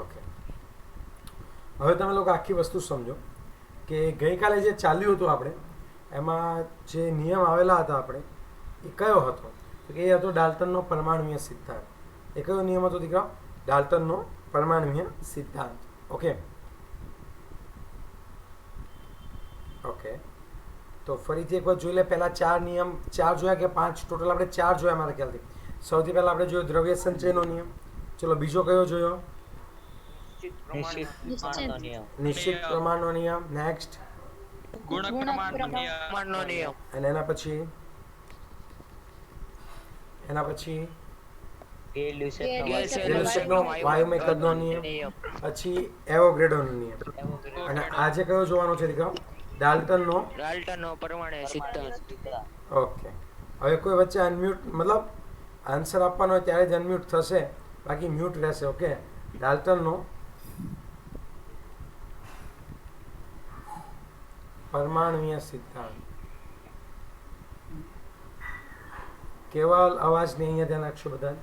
Okay, હવે તમે લોકો આખી વસ્તુ સમજો કે ગઈકાલે જે ચાલ્યું હતું આપણે એમાં જે નિયમ આવેલા હતા આપણે એ કયો હતો? તો કે એ હતો ડાલ્ટનનો પરમાણુય સિદ્ધાંત. એ કયો નિયમ હતો દીકરા? ડાલ્ટનનો પરમાણુય સિદ્ધાંત. ઓકે ઓકે, તો ફરીથી એકવાર જોઈ લે. પહેલા 4 નિયમ, 4 જોયા કે 5? ટોટલ આપણે 4 જોયા મારા ખ્યાલથી. સૌથી પહેલા આપણે જોયો દ્રવ્ય સંચયનો નિયમ. ચલો બીજો કયો જોયો? નિશ્ચિત પ્રમાણનો નિયમ. નેક્સ્ટ ગુણક પ્રમાણનો નિયમ. અને એના પછી વાયુમેકરનો નિયમ. પછી એવોગ્રેડોનો નિયમ. અને આજે કયો જોવાનો છે દીકરા? ડાલ્ટનનો પરમાણુ સિદ્ધાંત. ઓકે, હવે કોઈ વચ્ચે અનમ્યુટ, મતલબ આન્સર આપવાનો હોય ત્યારે જ અનમ્યુટ થશે, બાકી મ્યુટ રહેશે. ઓકે, ડાલ્ટનનો પરમાણુય સિદ્ધાંત. કેવલ અવાજ નહીં, અહીંયા ધ્યાન રાખશો બધા.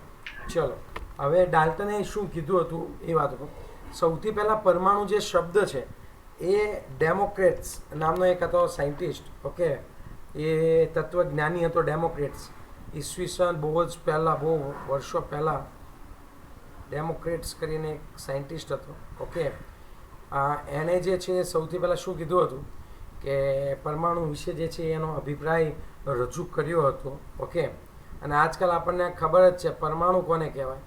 ચલો, હવે ડાલ્ટને શું કીધું હતું એ વાત કહું. સૌથી પહેલા પરમાણુ જે શબ્દ છે એ ડેમોક્રેટ્સ નામનો એક હતો સાયન્ટિસ્ટ. ઓકે, એ તત્વજ્ઞાની હતો ડેમોક્રેટ્સ. ઈસવીસન બહુ જ પહેલાં, બહુ વર્ષો પહેલાં ડેમોક્રેટ્સ કરીને એક સાયન્ટિસ્ટ હતો. ઓકે, એણે જે છે સૌથી પહેલાં શું કીધું હતું કે પરમાણુ વિશે જે છે એનો અભિપ્રાય રજૂ કર્યો હતો. ઓકે, અને આજકાલ આપણને ખબર જ છે પરમાણુ કોને કહેવાય?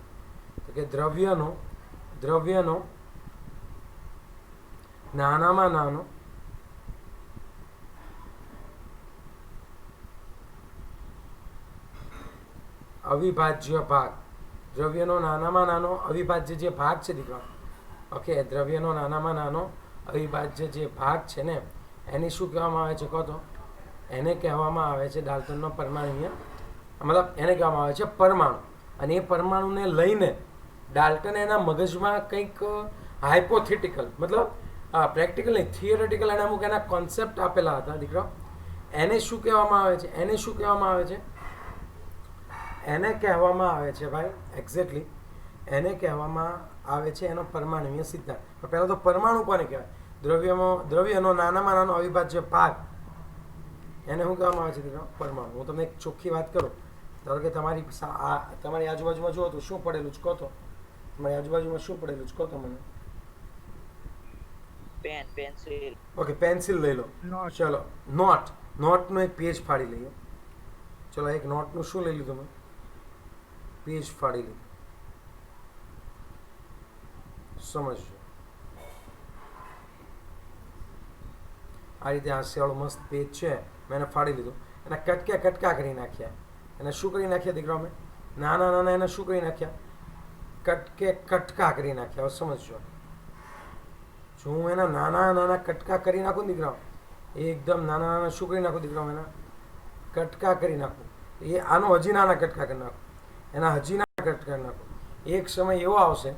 તો કે દ્રવ્યનો નાનામાં નાનો અવિભાજ્ય ભાગ. દ્રવ્યનો નાનામાં નાનો અવિભાજ્ય જે ભાગ છે દીકરા, ઓકે, દ્રવ્યનો નાનામાં નાનો અવિભાજ્ય જે ભાગ છે ને, એને શું કહેવામાં આવે છે કહો તો? એને કહેવામાં આવે છે ડાલ્ટનનો પરમાણુય, મતલબ એને કહેવામાં આવે છે પરમાણુ. અને એ પરમાણુને લઈને ડાલ્ટને એના મગજમાં કંઈક હાઇપોથેટિકલ, મતલબ પ્રેક્ટિકલ નહીં, થિયરેટિકલ, એને અમુક એના કોન્સેપ્ટ આપેલા હતા દીકરા. એને શું કહેવામાં આવે છે? એને શું કહેવામાં આવે છે? એને કહેવામાં આવે છે ભાઈ, એક્ઝેક્ટલી એને કહેવામાં આવે છે એનો પરમાણુય સિદ્ધાંત. પણ પહેલાં તો પરમાણુ કોને કહેવાય? દ્રવ્યનો નાનામાં નાનો અવિભાજ્ય ભાગ, એને શું કહેવામાં આવે છે દીકરા? પરમાણુ. હું તમને એક ચોખ્ખી વાત કરું. ધારો કે તમારી આજુબાજુમાં જુઓ તો શું પડેલું છે કહો તો? તમારી આજુબાજુમાં શું પડેલું છે કહો તો મને? પેન્સિલ. ઓકે, પેન્સિલ લઈ લો. ચલો, નોટનું એક પેજ ફાડી લઈએ. ચલો, એક નોટનું શું લઈ લીધું મેં? પેજ ફાડી લીધું. સમજજો, આ રીતે હાસ્યવાળું મસ્ત પેજ છે, મેં એને ફાડી લીધું. એના કટકા કરી નાખ્યા. એને શું કરી નાખ્યા દીકરા? અમે નાના એને શું કરી નાખ્યા? કટકા કરી નાખ્યા. હવે સમજજો, જો હું એના નાના કટકા કરી નાખું દીકરા, એકદમ નાના શું કરી નાખું દીકરા? એના કટકા કરી નાખું. એ આનો હજી નાના કટકા કરી નાખું, એના હજી નાના કટકા કરી નાખું. એક સમય એવો આવશે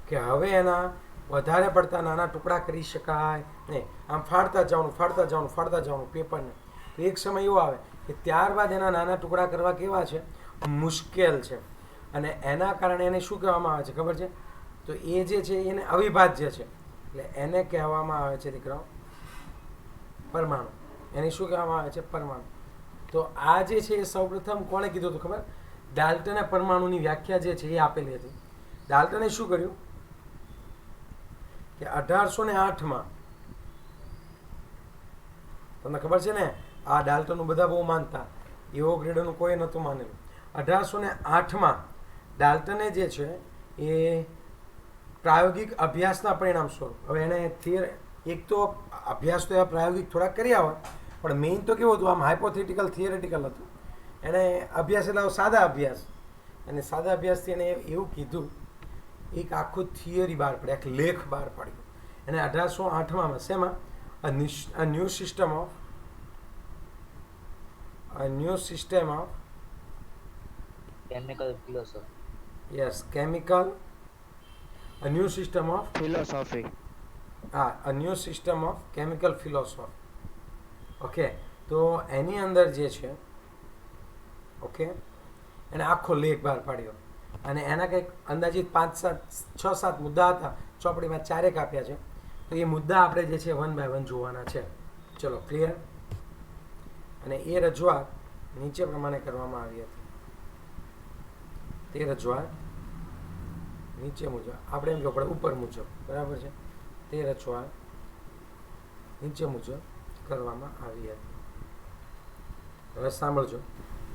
કે હવે એના વધારે પડતા નાના ટુકડા કરી શકાય નહીં. આમ ફાડતા જવાનું પેપરને. તો એક સમય એવો આવે કે ત્યારબાદ એના નાના ટુકડા કરવા કેવા છે? મુશ્કેલ છે. અને એના કારણે એને શું કહેવામાં આવે છે ખબર છે? તો એ જે છે એને અવિભાજ્ય છે, એટલે એને કહેવામાં આવે છે દીકરાઓ પરમાણુ. એને શું કહેવામાં આવે છે? પરમાણુ. તો આ જે છે એ સૌપ્રથમ કોણે કીધું હતું ખબર? ડાલ્ટને પરમાણુની વ્યાખ્યા જે છે એ આપેલી હતી. ડાલ્ટને શું કર્યું કે 1808માં, તમને ખબર છે ને, આ ડાલ્ટનનું બધા બહુ માનતા, એવોગ્રેડોનું કોઈ નહોતું માનેલું. 1808માં ડાલ્ટને જે છે એ પ્રાયોગિક અભ્યાસના પરિણામ સ્વરૂપ, હવે એને એક તો અભ્યાસ તો એવા પ્રાયોગિક થોડાક કર્યા હોય, પણ મેઇન તો કેવું હતું? આમ હાઇપોથેટિકલ થિયરેટિકલ હતું. એને અભ્યાસ એટલે સાદા અભ્યાસ, અને સાદા અભ્યાસથી એને એવું કીધું, એક આખું થિયરી બહાર પડ્યો, એક લેખ બહાર પાડ્યો. એને 1808માં શેમાં? a new system of chemical philosophy. yes chemical a new system of philosophy. a new system of chemical philosophy. Okay, તો એની અંદર જે છે, ઓકે, એને આખો લેખ બહાર પાડ્યો. અને એના કંઈક અંદાજિત 6-7 મુદ્દા હતા, ચોપડીમાં ચારેક આપ્યા છે. તો એ મુદ્દા આપણે જે છે 1 by 1 જોવાના છે. ચલો ક્લિયર. અને એ રજૂઆત નીચે પ્રમાણે કરવામાં આવી હતી. તે રજૂઆત નીચે મુજબ, આપણે એમ કહો પડે ઉપર મુજબ, બરાબર છે. તે રજૂઆત નીચે મુજબ કરવામાં આવી હતી. હવે સાંભળજો,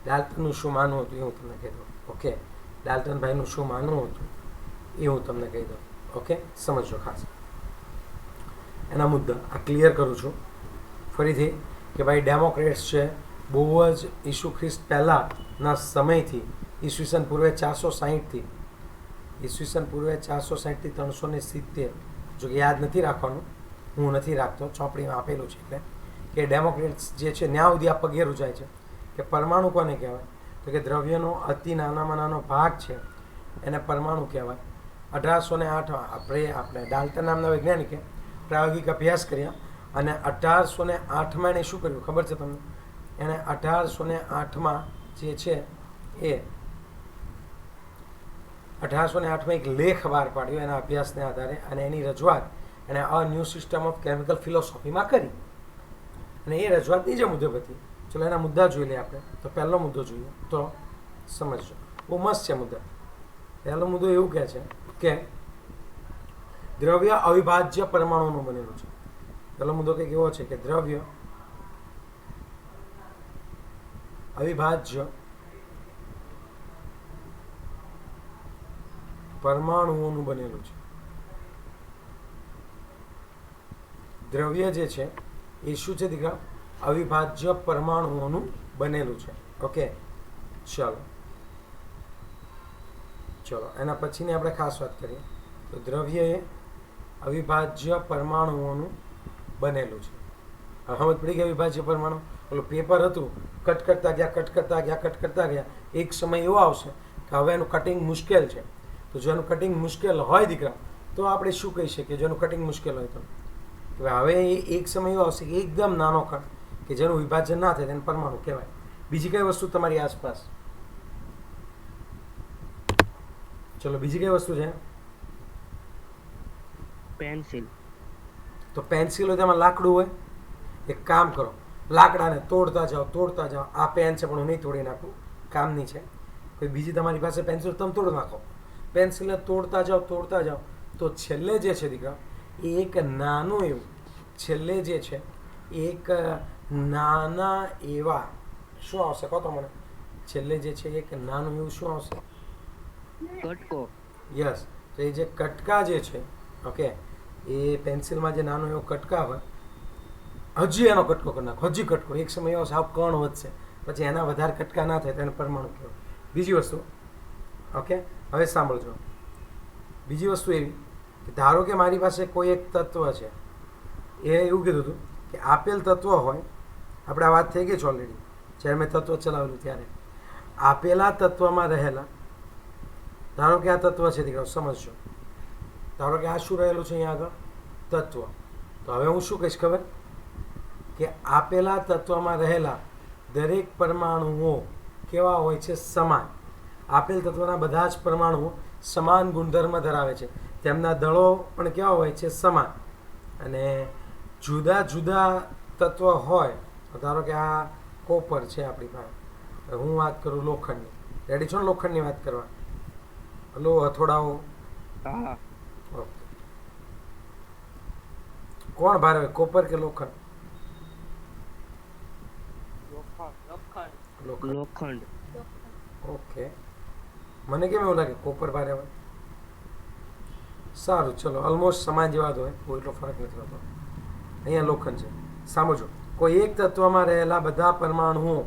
ડાલ્ટનનું શું માનવું હતું એ હું તમને કહી દઉં. ઓકે, ડાલ્ટનભાઈનું શું માનવું હતું એ હું તમને કહી દઉં. ઓકે, સમજો ખાસ એના મુદ્દા. આ ક્લિયર કરું છું ફરીથી કે ભાઈ ડેમોક્રેટ્સ છે બહુ જ ઈસુ ખ્રિસ્ત પહેલાંના સમયથી ઈસવીસન પૂર્વે 460થી ઈસવીસન પૂર્વે 460થી 370, જો કે યાદ નથી રાખવાનું, હું નથી રાખતો, ચોપડીમાં આપેલું છે. એટલે કે ડેમોક્રેટ્સ જે છે ત્યાં સુધી આ પગેરું જાય છે કે પરમાણુ કોને કહેવાય, તો કે દ્રવ્યનો અતિ નાનામાં નાનો ભાગ છે એને પરમાણુ કહેવાય. 1808માં આપણે ડાલ્ટન નામના વૈજ્ઞાનિકે પ્રાયોગિક અભ્યાસ કર્યા અને 1808માં એણે શું કર્યું ખબર છે તમને? એણે 1808માં જે છે એ 1808માં એક લેખ બહાર પાડ્યો એના અભ્યાસને આધારે, અને એની રજૂઆત એણે a new system of chemical ફિલોસોફીમાં કરી. અને એ રજૂઆત નીચે મુજબ હતી. ચલો એના મુદ્દા જોઈ લઈએ આપણે. તો પહેલો મુદ્દો જોઈએ તો સમજજો, બહુ મસ્ત છે મુદ્દા. પહેલો મુદ્દો એવું કહે છે કે દ્રવ્ય અવિભાજ્ય પરમાણુનું બનેલું છે. પહેલો મુદ્દો કંઈક એવો છે કે દ્રવ્ય અવિભાજ્ય પરમાણુઓનું બનેલું છે. દ્રવ્ય જે છે એ શું છે દીકરા? અવિભાજ્ય પરમાણુઓનું બનેલું છે. ઓકે, ચલો એના પછીની આપણે ખાસ વાત કરીએ તો દ્રવ્ય એ અવિભાજ્ય પરમાણુઓનું બનેલું છે. સમજ પડી ગઈ? અવિભાજ્ય પરમાણુ, ઓલું પેપર હતું, કટ કરતા ગયા, એક સમય એવો આવશે કે હવે એનું કટિંગ મુશ્કેલ છે. તો જો એનું કટિંગ મુશ્કેલ હોય દીકરા તો આપણે શું કહી શકીએ? જો એનું કટિંગ મુશ્કેલ હોય તો હવે એક સમય એવો આવશે કે એકદમ નાનો કણ કે જેનું વિભાજન ના થાય તેને પરમાણુ કહેવાય. બીજી કઈ વસ્તુ તમારી આસપાસ? ચલો બીજી કઈ વસ્તુ છે? પેન્સિલ. તો પેન્સિલ હોય તેમાં લાકડું હોય. એક કામ કરો, લાકડાને તોડતા જાઓ. આ પેન છે પણ હું નહીં તોડી નાખું, કામની છે. કોઈ બીજી તમારી પાસે પેન્સિલ તમે તોડી નાખો. પેન્સિલને તોડતા જાઓ તો છેલ્લે જે છે દીકરા એ એક નાનું એવું, છેલ્લે જે છે એક નાના એવા શું આવશે કહો તો મને? છેલ્લે જે છે એક નાનું એવું શું આવશે? કટકો. યસ. તો એ જે કટકા જે છે, ઓકે, એ પેન્સિલમાં જે નાનો એવો કટકા હોય, હજી એનો કટકો કરી નાખો, હજી કટકો. એક સમય એવો સાવ કણ વધશે, પછી એના વધારે કટકા ના થાય તો એને પરમાણુ કહેવાય. બીજી વસ્તુ, ઓકે, હવે સાંભળજો. બીજી વસ્તુ એવી કે ધારો કે મારી પાસે કોઈ એક તત્વ છે, એ એવું કીધું હતું કે આપેલ તત્વ હોય, આપણે આ વાત થઈ ગઈ છે ઓલરેડી જ્યારે મેં તત્વ ચલાવેલું ત્યારે. આપેલા તત્વમાં રહેલા, ધારો કે આ તત્વ છે દીકરાઓ, સમજજો. ધારો કે આ શું રહેલું છે અહીંયા આગળ? તત્વ. તો હવે હું શું કહીશ ખબર? કે આપેલા તત્વમાં રહેલા દરેક પરમાણુઓ કેવા હોય છે? સમાન. આપેલ તત્વના બધા જ પરમાણુઓ સમાન ગુણધર્મ ધરાવે છે. તેમના દળો પણ કેવા હોય છે? સમાન. અને જુદા જુદા તત્વ હોય, ધારો કે આ કોપર છે આપણી પાસે, હું વાત કરું લોખંડની. રેડી છો ને લોખંડની વાત કરવા? હલો, હથોડાઓ. હા. ઓકે, કોણ ભારે હોય, કોપર કે લોખંડ? લોખંડ. ઓકે, મને કેમ એવું લાગે કોપર ભારે હોય? સારું, ચલો ઓલમોસ્ટ સમાન જેવા જ હોય, કોઈ એટલો ફરક નથી હોતો. અહીંયા લોખંડ છે. સાંભળજો, કોઈ એક તત્વમાં રહેલા બધા પરમાણુઓ,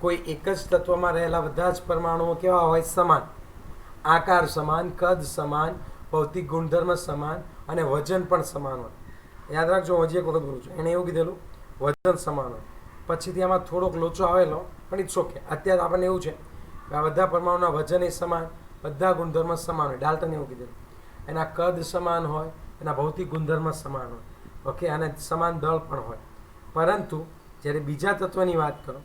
કોઈ એક જ તત્વમાં રહેલા બધા જ પરમાણુઓ કેવા હોય? સમાન. આકાર સમાન, કદ સમાન, ભૌતિક ગુણધર્મ સમાન અને વજન પણ સમાન હોય. યાદ રાખજો, હજી એક વખત બોલું છું, એણે એવું કીધેલું વજન સમાન હોય. પછીથી આમાં થોડોક લોચો આવેલો, પણ ઇટ્સ ઓકે. અત્યારે આપણને એવું છે કે આ બધા પરમાણુના વજન એ સમાન, બધા ગુણધર્મ સમાન હોય. ડાલ્ટને એવું કીધેલું. એના કદ સમાન હોય, એના ભૌતિક ગુણધર્મ સમાન હોય, ઓકે, અને સમાન દળ પણ હોય. પરંતુ જ્યારે બીજા તત્વની વાત કરો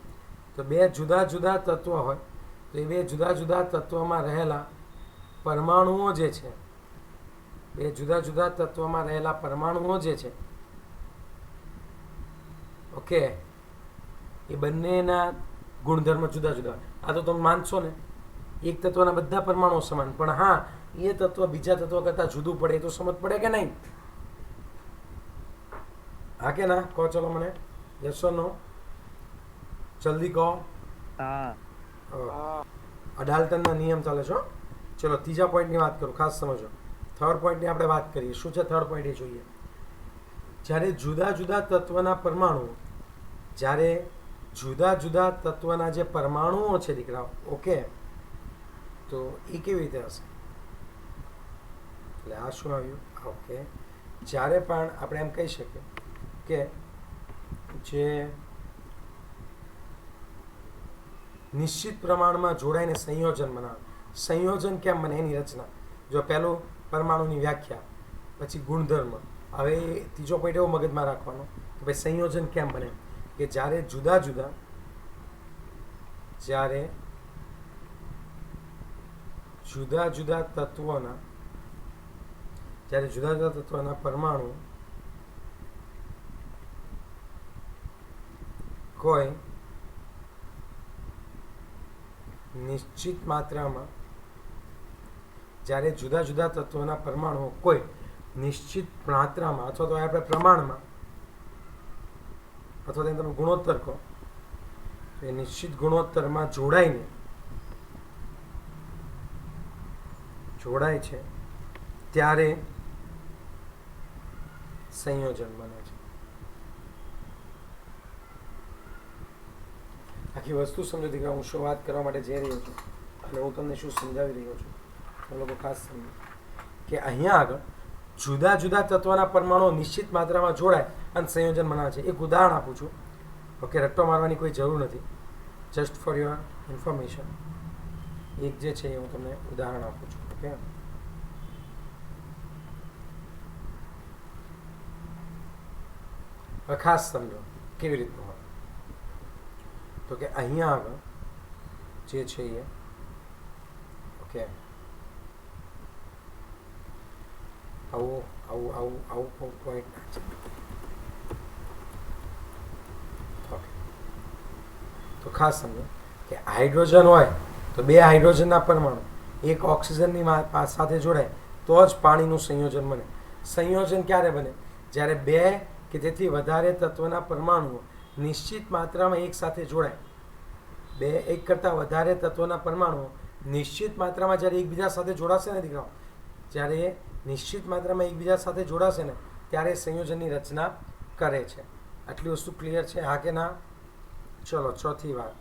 તો બે જુદા જુદા તત્વ હોય, તો એ બે જુદા જુદા તત્વમાં રહેલા પરમાણુઓ જે છે બે જુદા જુદા તત્વમાં રહેલા પરમાણુઓ જે છે, ઓકે, એ બંનેના ગુણધર્મ જુદા જુદા. આ તો તમે માનશો ને, એક તત્વના બધા પરમાણુઓ સમાન, પણ હા, એ તત્વ બીજા તત્વ કરતાં જુદું પડે એ તો સમજ પડે કે નહીં? હા કે ના? કહો ચલો મને, યસ ઓર નો, જલ્દી કહો. હા. ડાલ્ટનના નિયમ ચાલે છે. ચલો ત્રીજા પોઈન્ટની વાત કરું, ખાસ સમજો. થર્ડ પોઈન્ટની આપણે વાત કરીએ. શું છે થર્ડ પોઈન્ટ એ જોઈએ. જ્યારે જુદા જુદા તત્વના પરમાણુઓ, જ્યારે જુદા જુદા તત્વના જે પરમાણુઓ છે દીકરાઓ, ઓકે, તો એ કેવી રીતે હશે? એટલે આ શું આવ્યું? ઓકે, જ્યારે પણ આપણે એમ કહી શકીએ કે જે નિશ્ચિત પ્રમાણમાં જોડાઈને સંયોજન બનાવે. સંયોજન કેમ બને એની રચના. જો પહેલું પરમાણુની વ્યાખ્યા, પછી ગુણધર્મ. હવે ત્રીજો પોઈન્ટ એવો મગજમાં રાખવાનો કે ભાઈ સંયોજન કેમ બને, કે જ્યારે જુદા જુદા તત્વોના પરમાણુ કોઈ નિશ્ચિત માત્રામાં, જ્યારે જુદા જુદા તત્વોના પરમાણુઓ કોઈ નિશ્ચિત માત્રામાં અથવા તો આપણે પ્રમાણમાં, અથવા તો તમે ગુણોત્તર કહો, તો એ નિશ્ચિત ગુણોત્તરમાં જોડાય છે ત્યારે સંયોજન બને છે. આખી વસ્તુ સમજો દીકરા, હું શું વાત કરવા માટે જઈ રહ્યો છું અને હું તમને શું સમજાવી રહ્યો છું, તમે લોકો ખાસ સમજો કે અહીંયા આગળ જુદા જુદા તત્વના પરમાણુઓ નિશ્ચિત માત્રામાં જોડાય અને સંયોજન બનાવે છે. એક ઉદાહરણ આપું છું, ઓકે, રટ્ટો મારવાની કોઈ જરૂર નથી, જસ્ટ ફોર યોર ઇન્ફોર્મેશન. એક જે છે એ હું તમને ઉદાહરણ આપું છું, ઓકે. ખાસ સમજો કેવી રીતનું હોય. તો કે અહીંયા આગળ જે છે એ, ઓકે, આવું પોઈન્ટ છે, ઓકે. તો ખાસ સમજો કે હાઇડ્રોજન હોય તો બે હાઇડ્રોજનના પરમાણુ એક ઓક્સિજનની સાથે જોડાય તો જ પાણીનું સંયોજન બને. સંયોજન ક્યારે બને? જ્યારે બે કે તેથી વધારે તત્વના પરમાણુઓ નિશ્ચિત માત્રામાં એક સાથે જોડાય. એક કરતાં વધારે તત્વોના પરમાણુઓ નિશ્ચિત માત્રામાં જ્યારે એકબીજા સાથે જોડાશે ને દીકરાઓ, જ્યારે નિશ્ચિત માત્રામાં એકબીજા સાથે જોડાશે ને ત્યારે સંયોજનની રચના કરે છે. આટલી વસ્તુ ક્લિયર છે? હા કે ના? ચલો ચોથી વાત.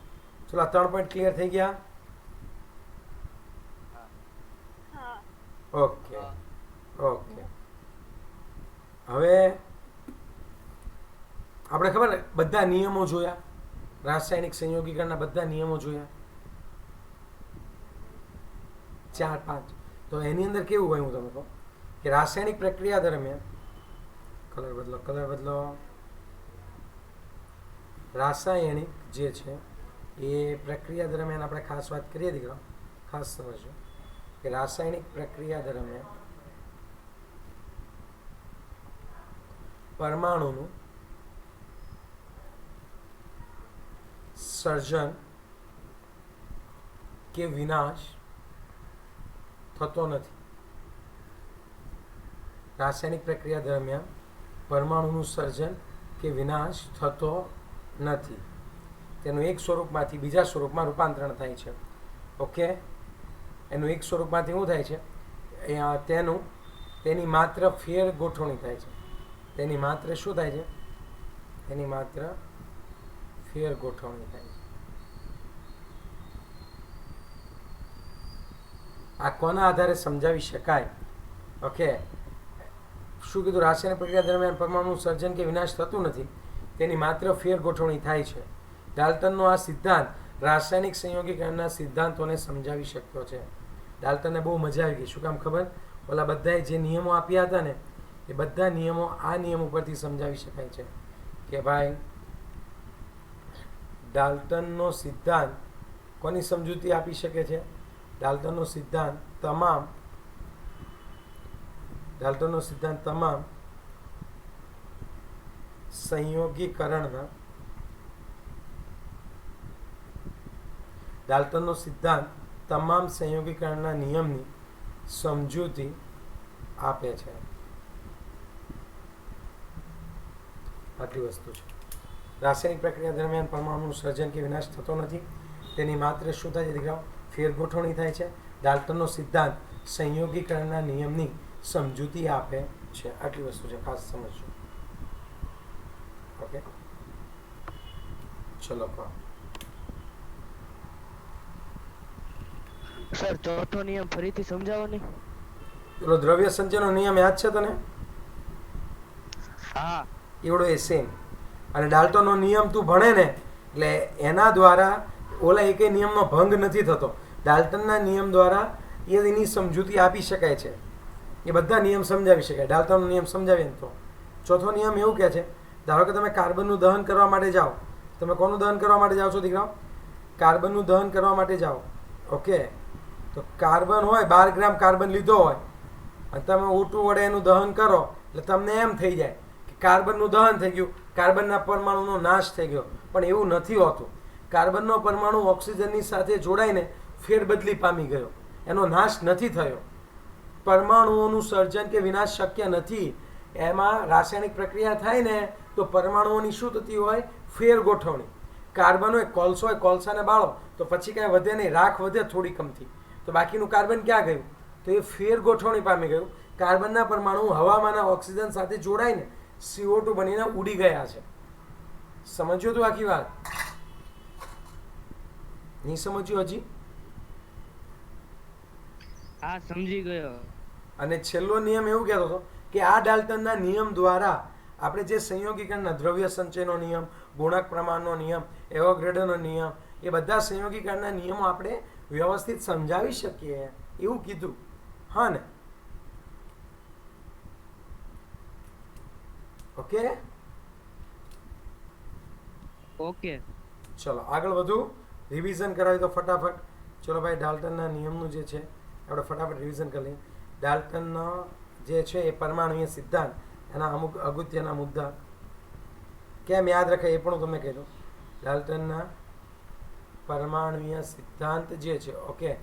ચલો આ 3 પોઈન્ટ ક્લિયર થઈ ગયા? Okay okay. હવે આપણે ખબર ને બધા નિયમો જોયા, રાસાયણિક સંયોગીકરણના બધા નિયમો જોયા, 4-5. તો એની અંદર કેવું હોય હું તમને કહું કે રાસાયણિક પ્રક્રિયા દરમિયાન, કલર બદલો, રાસાયણિક જે છે એ પ્રક્રિયા દરમિયાન આપણે ખાસ વાત કરીએ દીકરા, ખાસ સમજો કે રાસાયણિક પ્રક્રિયા દરમિયાન પરમાણુનું સર્જન કે વિનાશ થતો નથી. રાસાયણિક પ્રક્રિયા દરમિયાન પરમાણુનું સર્જન કે વિનાશ થતો નથી. તેનું એક સ્વરૂપમાંથી બીજા સ્વરૂપમાં રૂપાંતરણ થાય છે. ઓકે, એનું એક સ્વરૂપમાંથી શું થાય છે? તેની માત્ર ફેર ગોઠવણી થાય છે. તેની માત્ર શું થાય છે? તેની માત્ર ફેર ગોઠવણી થાય છે. આ કોના આધારે સમજાવી શકાય? ઓકે, શું કીધું? રાસાયણિક પ્રક્રિયા દરમિયાન પરમાણુનું સર્જન કે વિનાશ થતું નથી, તેની માત્ર ફેર ગોઠવણી થાય છે. ડાલ્ટનનો આ સિદ્ધાંત રાસાયણિક સંયોગીકરણના સિદ્ધાંતોને સમજાવી શક્યો છે. ડાલ્ટનને બહુ મજા આવી ગઈ. શું કામ ખબર? ઓલા બધાએ જે નિયમો આપ્યા હતા ને એ બધા નિયમો આ નિયમ ઉપરથી સમજાવી શકાય છે કે ભાઈ ડાલ્ટનનો સિદ્ધાંત કોની સમજૂતી આપી શકે છે? ડાલ્ટનનો સિદ્ધાંત તમામ ડાલ્ટનનો સિદ્ધાંત તમામ સંયોગીકરણના ડાલ્ટનનો સિદ્ધાંત તમામ સંયોગીકરણના નિયમની સમજૂતી આપે છે. આટલી વસ્તુ છે. રાસાયણિક પ્રક્રિયા દરમિયાન પરમાણુનું સર્જન કે વિનાશ થતો નથી. તેની માત્ર શું થાય છે દીકરાઓ? ફેરગોઠવણી થાય છે. ડાલ્ટનનો સિદ્ધાંત સંયોગીકરણના નિયમની સમજૂતી આપે છે. આટલી વસ્તુ છે, ખાસ સમજજો. ઓકે, ચલો કહો. સર ચોથો નિયમ ફરીથી સમજાવો ને. પેલો દ્રવ્ય સંચયનો નિયમ યાદ છે તને? હા. એવડો એ સેમ. અને ડાલ્ટનનો નિયમ તું ભણે ને એટલે એના દ્વારા ઓલા એકેય નિયમનો ભંગ નથી થતો. ડાલ્ટનના નિયમ દ્વારા એની સમજૂતી આપી શકાય છે. એ બધા નિયમ સમજાવી શકાય. ડાલ્ટનનો નિયમ સમજાવીએ ને તો. ચોથો નિયમ એવું કહે છે, ધારો કે તમે કાર્બનનું દહન કરવા માટે જાઓ. તમે કોનું દહન કરવા માટે જાઓ છો દીકરાઓ? કાર્બનનું દહન કરવા માટે જાઓ. ઓકે, તો કાર્બન હોય 12 ગ્રામ કાર્બન લીધો હોય અને તમે O2 વડે એનું દહન કરો એટલે તમને એમ થઈ જાય કે કાર્બનનું દહન થઈ ગયું, કાર્બનના પરમાણુનો નાશ થઈ ગયો. પણ એવું નથી હોતું. કાર્બનનો પરમાણુ ઓક્સિજનની સાથે જોડાઈને ફેરબદલી પામી ગયો, એનો નાશ નથી થયો. પરમાણુઓનું સર્જન કે વિનાશ શક્ય નથી. એમાં રાસાયણિક પ્રક્રિયા થાય ને તો પરમાણુઓની શું થતી હોય? ફેરગોઠવણી. કાર્બન હોય, કોલસો હોય, કોલસાને બાળો તો પછી કાંઈ વધે નહીં, રાખ વધે થોડી કમથી, તો બાકીનું કાર્બન ક્યાં ગયું? તો એ ફેરગોઠવણી પામી ગયું. કાર્બનના પરમાણુ હવામાંના ઓક્સિજન સાથે જોડાઈને CO2 બનીને ઉડી ગયા છે. સમજ્યો તું આખી વાત? નહીં સમજ્યું હજી? હા, સમજી ગયો. અને છેલ્લો નિયમ એવું કહેતો હતો કે આ ડાલ્ટનના નિયમ દ્વારા આપણે જે સંયોગીકરણના દ્રવ્ય સંચયનો નિયમ, ગુણક પ્રમાણનો નિયમ, એવોગાડ્રોનો નિયમ, એ બધા સંયોગીકરણના નિયમો આપણે વ્યવસ્થિત સમજાવી શકીએ એવું કીધું. હા ને? Okay okay. ચલો આગળ વધુ. રિવિઝન કરાવી તો ફટાફટ. ચલો ભાઈ, ડાલ્ટનના નિયમનું જે છે આપણે ફટાફટ રિવિઝન કરી લઈએ. ડાલ્ટનનો જે છે એ પરમાણુય સિદ્ધાંત, એના અમુક અગત્યના મુદ્દા કેમ યાદ રખાય એ પણ હું તમને કહી દઉં. ડાલ્ટનના પરમાણુય સિદ્ધાંત જે છે, ઓકે,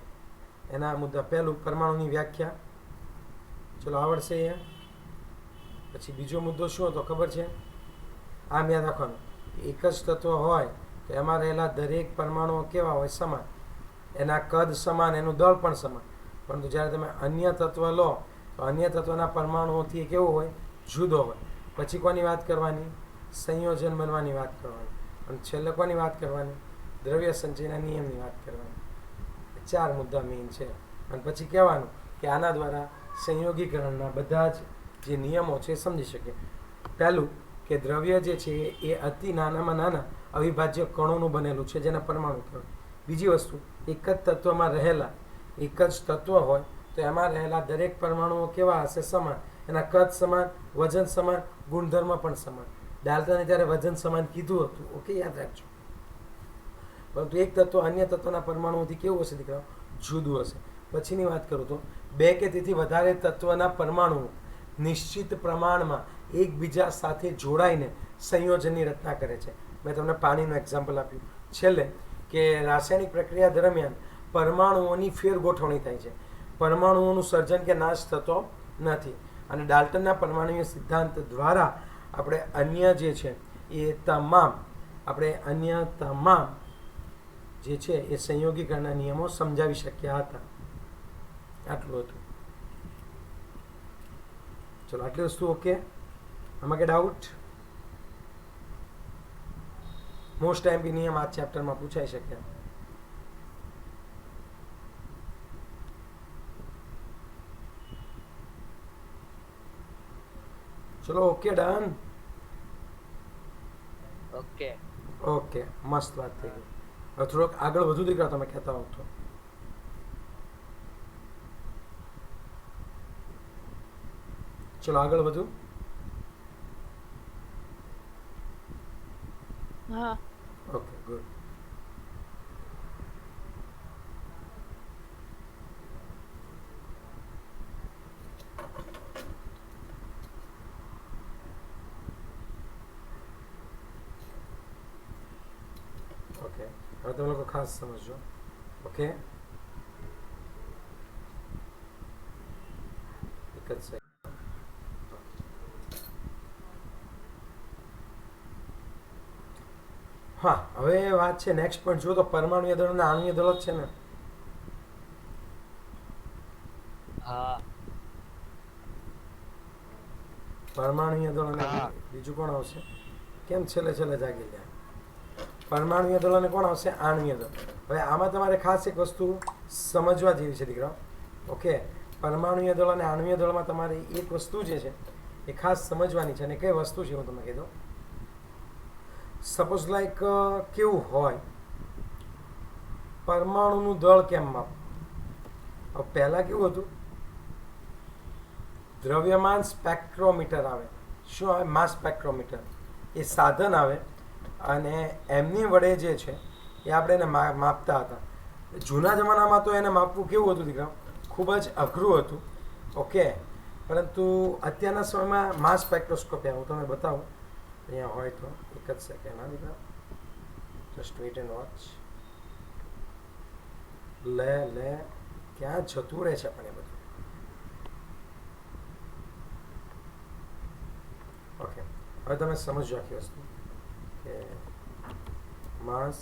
એના મુદ્દા. પહેલું, પરમાણુની વ્યાખ્યા. ચલો આવડશે એ. પછી બીજો મુદ્દો શું હતો ખબર છે? આમ યાદ રાખવાનું, એક જ તત્વ હોય તો એમાં રહેલા દરેક પરમાણુઓ કેવા હોય? સમાન. એના કદ સમાન, એનું દળ પણ સમાન. પરંતુ જ્યારે તમે અન્ય તત્વ લો તો અન્ય તત્વના પરમાણુઓથી એ કેવો હોય? જુદો હોય. પછી કોની વાત કરવાની? સંયોજન બનવાની વાત કરવાની. અને છેલ્લે કોની વાત કરવાની? દ્રવ્ય સંચયના નિયમની વાત કરવાની. 4 મુદ્દા મેઇન છે. અને પછી કહેવાનું કે આના દ્વારા સંયોગીકરણના બધા જ જે નિયમો છે એ સમજી શકીએ. પહેલું કે દ્રવ્ય જે છે એ અતિ નાનામાં નાના અવિભાજ્ય કણોનું બનેલું છે, જેને પરમાણુ કહેવાય. બીજી વસ્તુ, એક જ તત્વમાં રહેલા, એક જ તત્વ હોય તો એમાં રહેલા દરેક પરમાણુઓ કેવા હશે? સમાન. એના કદ સમાન, વજન સમાન, ગુણધર્મ પણ સમાન. ડાલ્ટને ત્યારે વજન સમાન કીધું હતું, ઓકે, યાદ રાખજો. પરંતુ એક તત્વ અન્ય તત્વના પરમાણુઓથી કેવું હશે દીકરાઓ? જુદું હશે. પછીની વાત કરું તો 2 કે તેથી વધારે તત્વના પરમાણુઓ નિશ્ચિત પ્રમાણમાં એકબીજા સાથે જોડાઈને સંયોજનની રચના કરે છે. મેં તમને પાણીનું એક્ઝામ્પલ આપ્યું. છેલ્લે કે રાસાયણિક પ્રક્રિયા દરમિયાન પરમાણુઓની ફેરગોઠવણી થાય છે. પરમાણુઓનું સર્જન કે નાશ થતો નથી. અને ડાલ્ટનના પરમાણુય સિદ્ધાંત દ્વારા આપણે અન્ય જે છે એ તમામ જે છે એ સંયોગીકરણના નિયમો સમજાવી શક્યા હતા. આટલું હતું. ચલો, આટલી વસ્તુ ઓકે. આમાં કે ડાઉટ? મોસ્ટ ટાઈમ નિયમ આ ચેપ્ટરમાં પૂછાઈ શકે. ચલો, ઓકે, ડન. ઓકે. ઓકે, મસ્ત વાત થઈ ગઈ. હવે થોડોક આગળ વધુ દીકરા તમે કહેતા હો તો. ચલો આગળ વધુ. હા. Okay, good. ઓકે, હવે તમે લોકો ખાસ સમજો. ઓકે, એક જ સેકન્ડ. હા, હવે વાત છે નેક્સ્ટ પોઈન્ટ જુઓ તો પરમાણુય દળ અને આણ્વીય દળ જ છે ને. હા પરમાણુય દળ અને હા. બીજું કોણ આવશે? કેમ છેલ્લે છેલ્લે જાગી ગયા? પરમાણુય દળ અને કોણ આવશે? આણ્વીય દળ. હવે આમાં તમારે ખાસ એક વસ્તુ સમજવા જેવી છે દીકરા. ઓકે, પરમાણુય દળ અને આણ્વીય દળમાં તમારે એક વસ્તુ જે છે એ ખાસ સમજવાની છે. અને કઈ વસ્તુ છે હું તમને કહી દઉં. સપોઝ લાઈક કેવું હોય, પરમાણુનું દળ કેમ માપ? હવે પહેલાં કેવું હતું? દ્રવ્યમાન સ્પેક્ટ્રોમીટર આવે. શું આવે? માસ સ્પેક્ટ્રોમીટર. એ સાધન આવે અને એમની વડે જે છે એ આપણે એને માપતા હતા. જૂના જમાનામાં તો એને માપવું કેવું હતું દીકરા? ખૂબ જ અઘરું હતું. ઓકે, પરંતુ અત્યારના સમયમાં માસ સ્પેક્ટ્રોસ્કોપી હું તમને બતાવું અહીંયા હોય તો. એક જ સેકન્ડ હા દીકરા, જસ્ટ વેઇટ એન્ડ વોચ. લે ક્યાં જતું રહે છે પણ એ બધું. ઓકે, હવે તમે સમજો આખી વસ્તુ કે માસ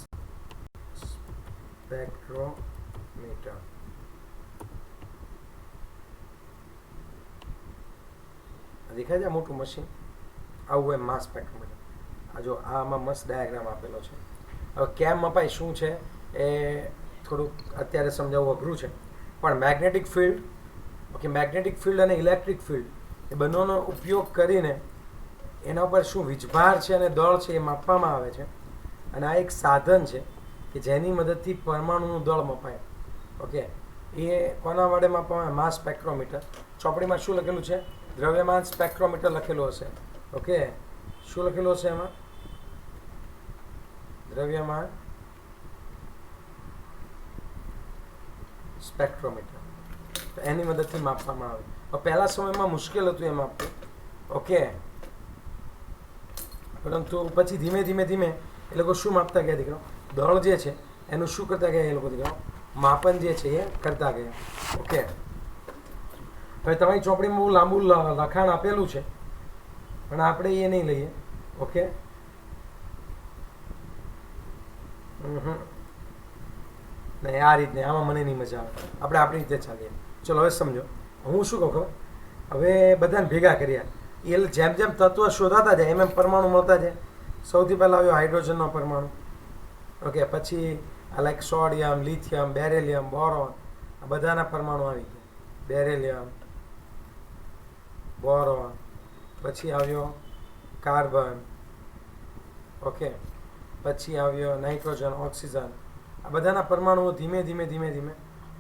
સ્પેક્ટ્રોમીટર. દેખાય છે મોટું મશીન? આવું હોય માસ સ્પેક્ટ્રોમીટર. આ જો આમાં મસ્ત ડાયાગ્રામ આપેલો છે. હવે કેમ મપાય શું છે એ થોડુંક અત્યારે સમજાવવું અઘરું છે. પણ magnetic field, okay, magnetic field અને ઇલેક્ટ્રિક ફિલ્ડ એ બંનેનો ઉપયોગ કરીને એના ઉપર શું વીજભાર છે અને દળ છે એ માપવામાં આવે છે. અને આ એક સાધન છે કે જેની મદદથી પરમાણુનું દળ મપાય. ઓકે, એ કોના વડે માપવામાં આવે? માસ સ્પેક્ટ્રોમીટર. ચોપડીમાં શું લખેલું છે? દ્રવ્યમાન સ્પેક્ટ્રોમીટર લખેલું હશે. ઓકે, શું લખેલું હશે એમાં? દ્રવ્યમાન સ્પેક્ટ્રોમીટર. તો એની મદદથી માપવામાં આવે. પહેલા સમયમાં મુશ્કેલ હતું એ માપવું. ઓકે, પરંતુ પછી ધીમે ધીમે ધીમે એ લોકો શું માપતા ગયા દીકરો? દળ જે છે એનું શું કરતા ગયા એ લોકો દીકરો? માપન જે છે એ કરતા ગયા. ઓકે, હવે તમારી ચોપડીમાં બહુ લાંબુ લખાણ આપેલું છે પણ આપણે એ નહીં લઈએ. ઓકે, નહીં આ રીતને આમાં મને નહીં મજા આવે. આપણે આપણી રીતે ચાલીએ. ચલો હવે સમજો. હું શું કહું ખબર? હવે બધાને ભેગા કર્યા. એ જેમ જેમ તત્વ શોધાતા જાય એમ પરમાણુ મળતા જાય. સૌથી પહેલાં આવ્યો હાઇડ્રોજનનો પરમાણુ. ઓકે, પછી like sodium, lithium, beryllium, boron, આ બધાના પરમાણુ આવી ગયા. બેરેલિયમ, બોરોન, પછી આવ્યો કાર્બન. ઓકે, પછી આવ્યો નાઇટ્રોજન, ઓક્સિજન. આ બધાના પરમાણુઓ ધીમે ધીમે ધીમે ધીમે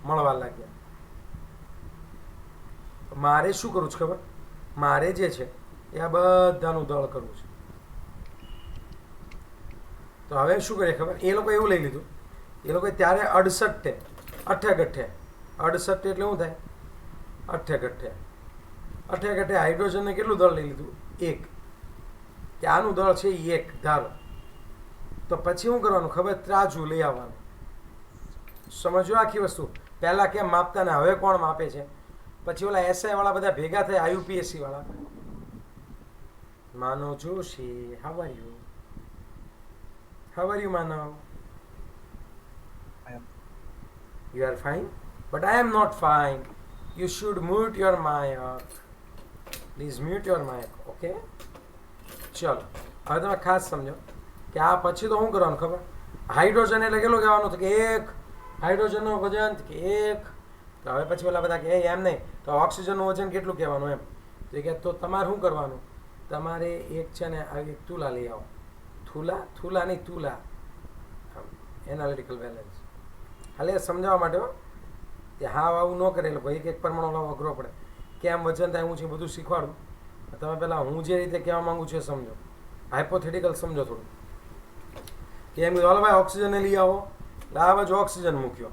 મળવા લાગ્યા. મારે શું કરવું છે ખબર? મારે જે છે એ આ બધાનું દળ કરવું છે. તો હવે શું કરીએ ખબર? એ લોકો એવું લઈ લીધું, એ લોકોએ ત્યારે 68 અઠે ગઠ્ઠે 68 એટલે શું થાય? અઠે ગઠ્ઠે હાઇડ્રોજનને કેટલું દળ લઈ લીધું? 1. કે આનું દળ છે 1 ધારો. તો પછી શું કરવાનું ખબર? ત્રાજુ લઈ આવવાનું. સમજો આખી વસ્તુ. પહેલાં કેમ માપતા ને હવે કોણ માપે છે? પછી ઓલા એસઆઈ વાળા બધા ભેગા થયા, આયુપીએસસી વાળા. Manav Joshi, how are you? How are you Manav? You are fine? But I am not fine. You should mute your mic. Please mute your mic, okay? ચલો, હવે તમે ખાસ સમજો કે આ પછી તો શું કરવાનું ખબર? હાઇડ્રોજન એટલે કેટલું કહેવાનું? તો કે 1 હાઇડ્રોજનનું વજન કે 1. તો હવે પછી ઓલા બધા કે એમ નહીં, તો ઓક્સિજનનું વજન કેટલું કહેવાનું એમ? તો કે તો તમારે શું કરવાનું? તમારે એક છે ને આવી એક તુલા લઈ આવો. થુલા નહીં, તુલા. Analytical balance. ખાલી સમજાવવા માટે કે હા આવું ન કરે લોકો. એક પરમાણુ લાવો અઘરો પડે. કેમ વજન થાય હું છે બધું શીખવાડું. તમે પહેલાં હું જે રીતે કહેવા માગું છું એ સમજો. હાઇપોથેટિકલ સમજો થોડું. કે એમ કીધું હાલો ભાઈ ઓક્સિજનને લઈ આવો. આ બાજુ ઓક્સિજન મૂક્યો.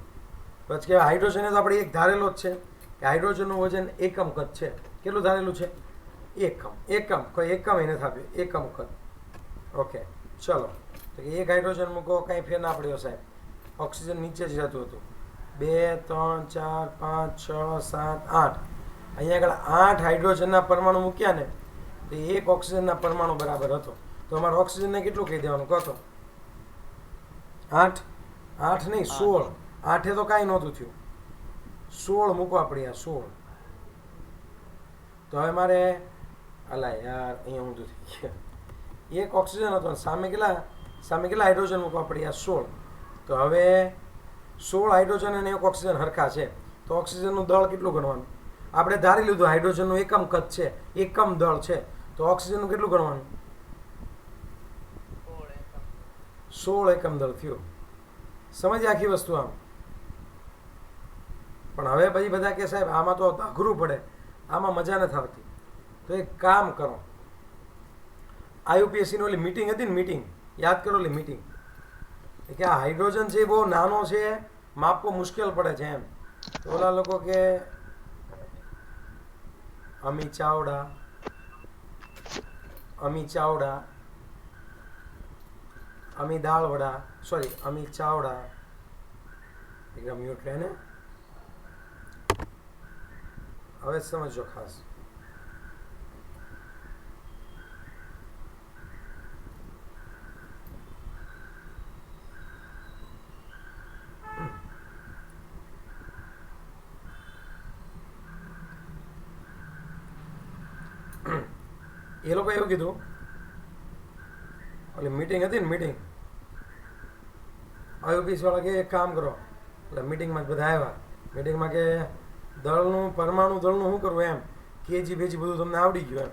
પછી કે હાઇડ્રોજન તો આપણે એક ધારેલો જ છે કે હાઇડ્રોજનનું વજન એકમ કદ છે. કેટલું ધારેલું છે? એકમ. કોઈ એકમ એને થાપ્યું, એકમ કદ. ઓકે, ચલો તો કે એક હાઇડ્રોજન મૂકો, કાંઈ ફેર ના પડ્યો સાહેબ, ઓક્સિજન નીચે જ જતું હતું. 2 3 4 5 6 7 8 અહીંયા આગળ 8 હાઇડ્રોજનના પરમાણુ મૂક્યા ને તો એક ઓક્સિજનના પરમાણુ બરાબર હતો. તો અમારે ઓક્સિજનને કેટલું કહી દેવાનું કહો તો? 8 8 નહીં 16. 8 તો કાંઈ નહોતું થયું, 16 મૂકવા પડ્યા 16. તો હવે મારે અલા યાર અહીંયા ઊંધું થઈ ગયું. એક ઓક્સિજન હતો સામે કેટલા હાઇડ્રોજન મૂકવા પડ્યા 16. તો હવે 16 હાઇડ્રોજન અને એક ઓક્સિજન હરખા છે તો ઓક્સિજનનું દળ કેટલું ગણવાનું? આપણે ધારી લીધું હાઇડ્રોજનનું એકમ કદ છે, એકમ દળ છે, તો ઓક્સિજનનું કેટલું ગણવાનું? 16 એકમ દળ થયું. સમજ આખી વસ્તુ આમ. પણ હવે પછી બધા કે સાહેબ આમાં તો અઘરું પડે, આમાં મજા નથી આવતી. તો એક કામ કરો, આઈયુપીએસસીની ઓલી મીટિંગ હતી ને, મીટિંગ યાદ કરો, ઓલી મીટિંગ કે આ હાઇડ્રોજન છે બહુ નાનો છે, માપવો મુશ્કેલ પડે છે એમ. તો ઓલા લોકો કે અમી ચાવડા અમી દાળવડા, સોરી અમી ચાવડા, એકદમ મ્યુટ રહે ને. હવે સમજો ખાસ. એ લોકો એવું કીધું, ઓલી મીટિંગ હતી ને, મીટિંગ આઈયુપીએસ વાળા કે એક કામ કરો, એટલે મીટિંગમાં જ બધા આવ્યા. મીટિંગમાં કે દળનું, પરમાણુ દળનું શું કરવું એમ, કેજી બેજી બધું તમને આવડી ગયું એમ.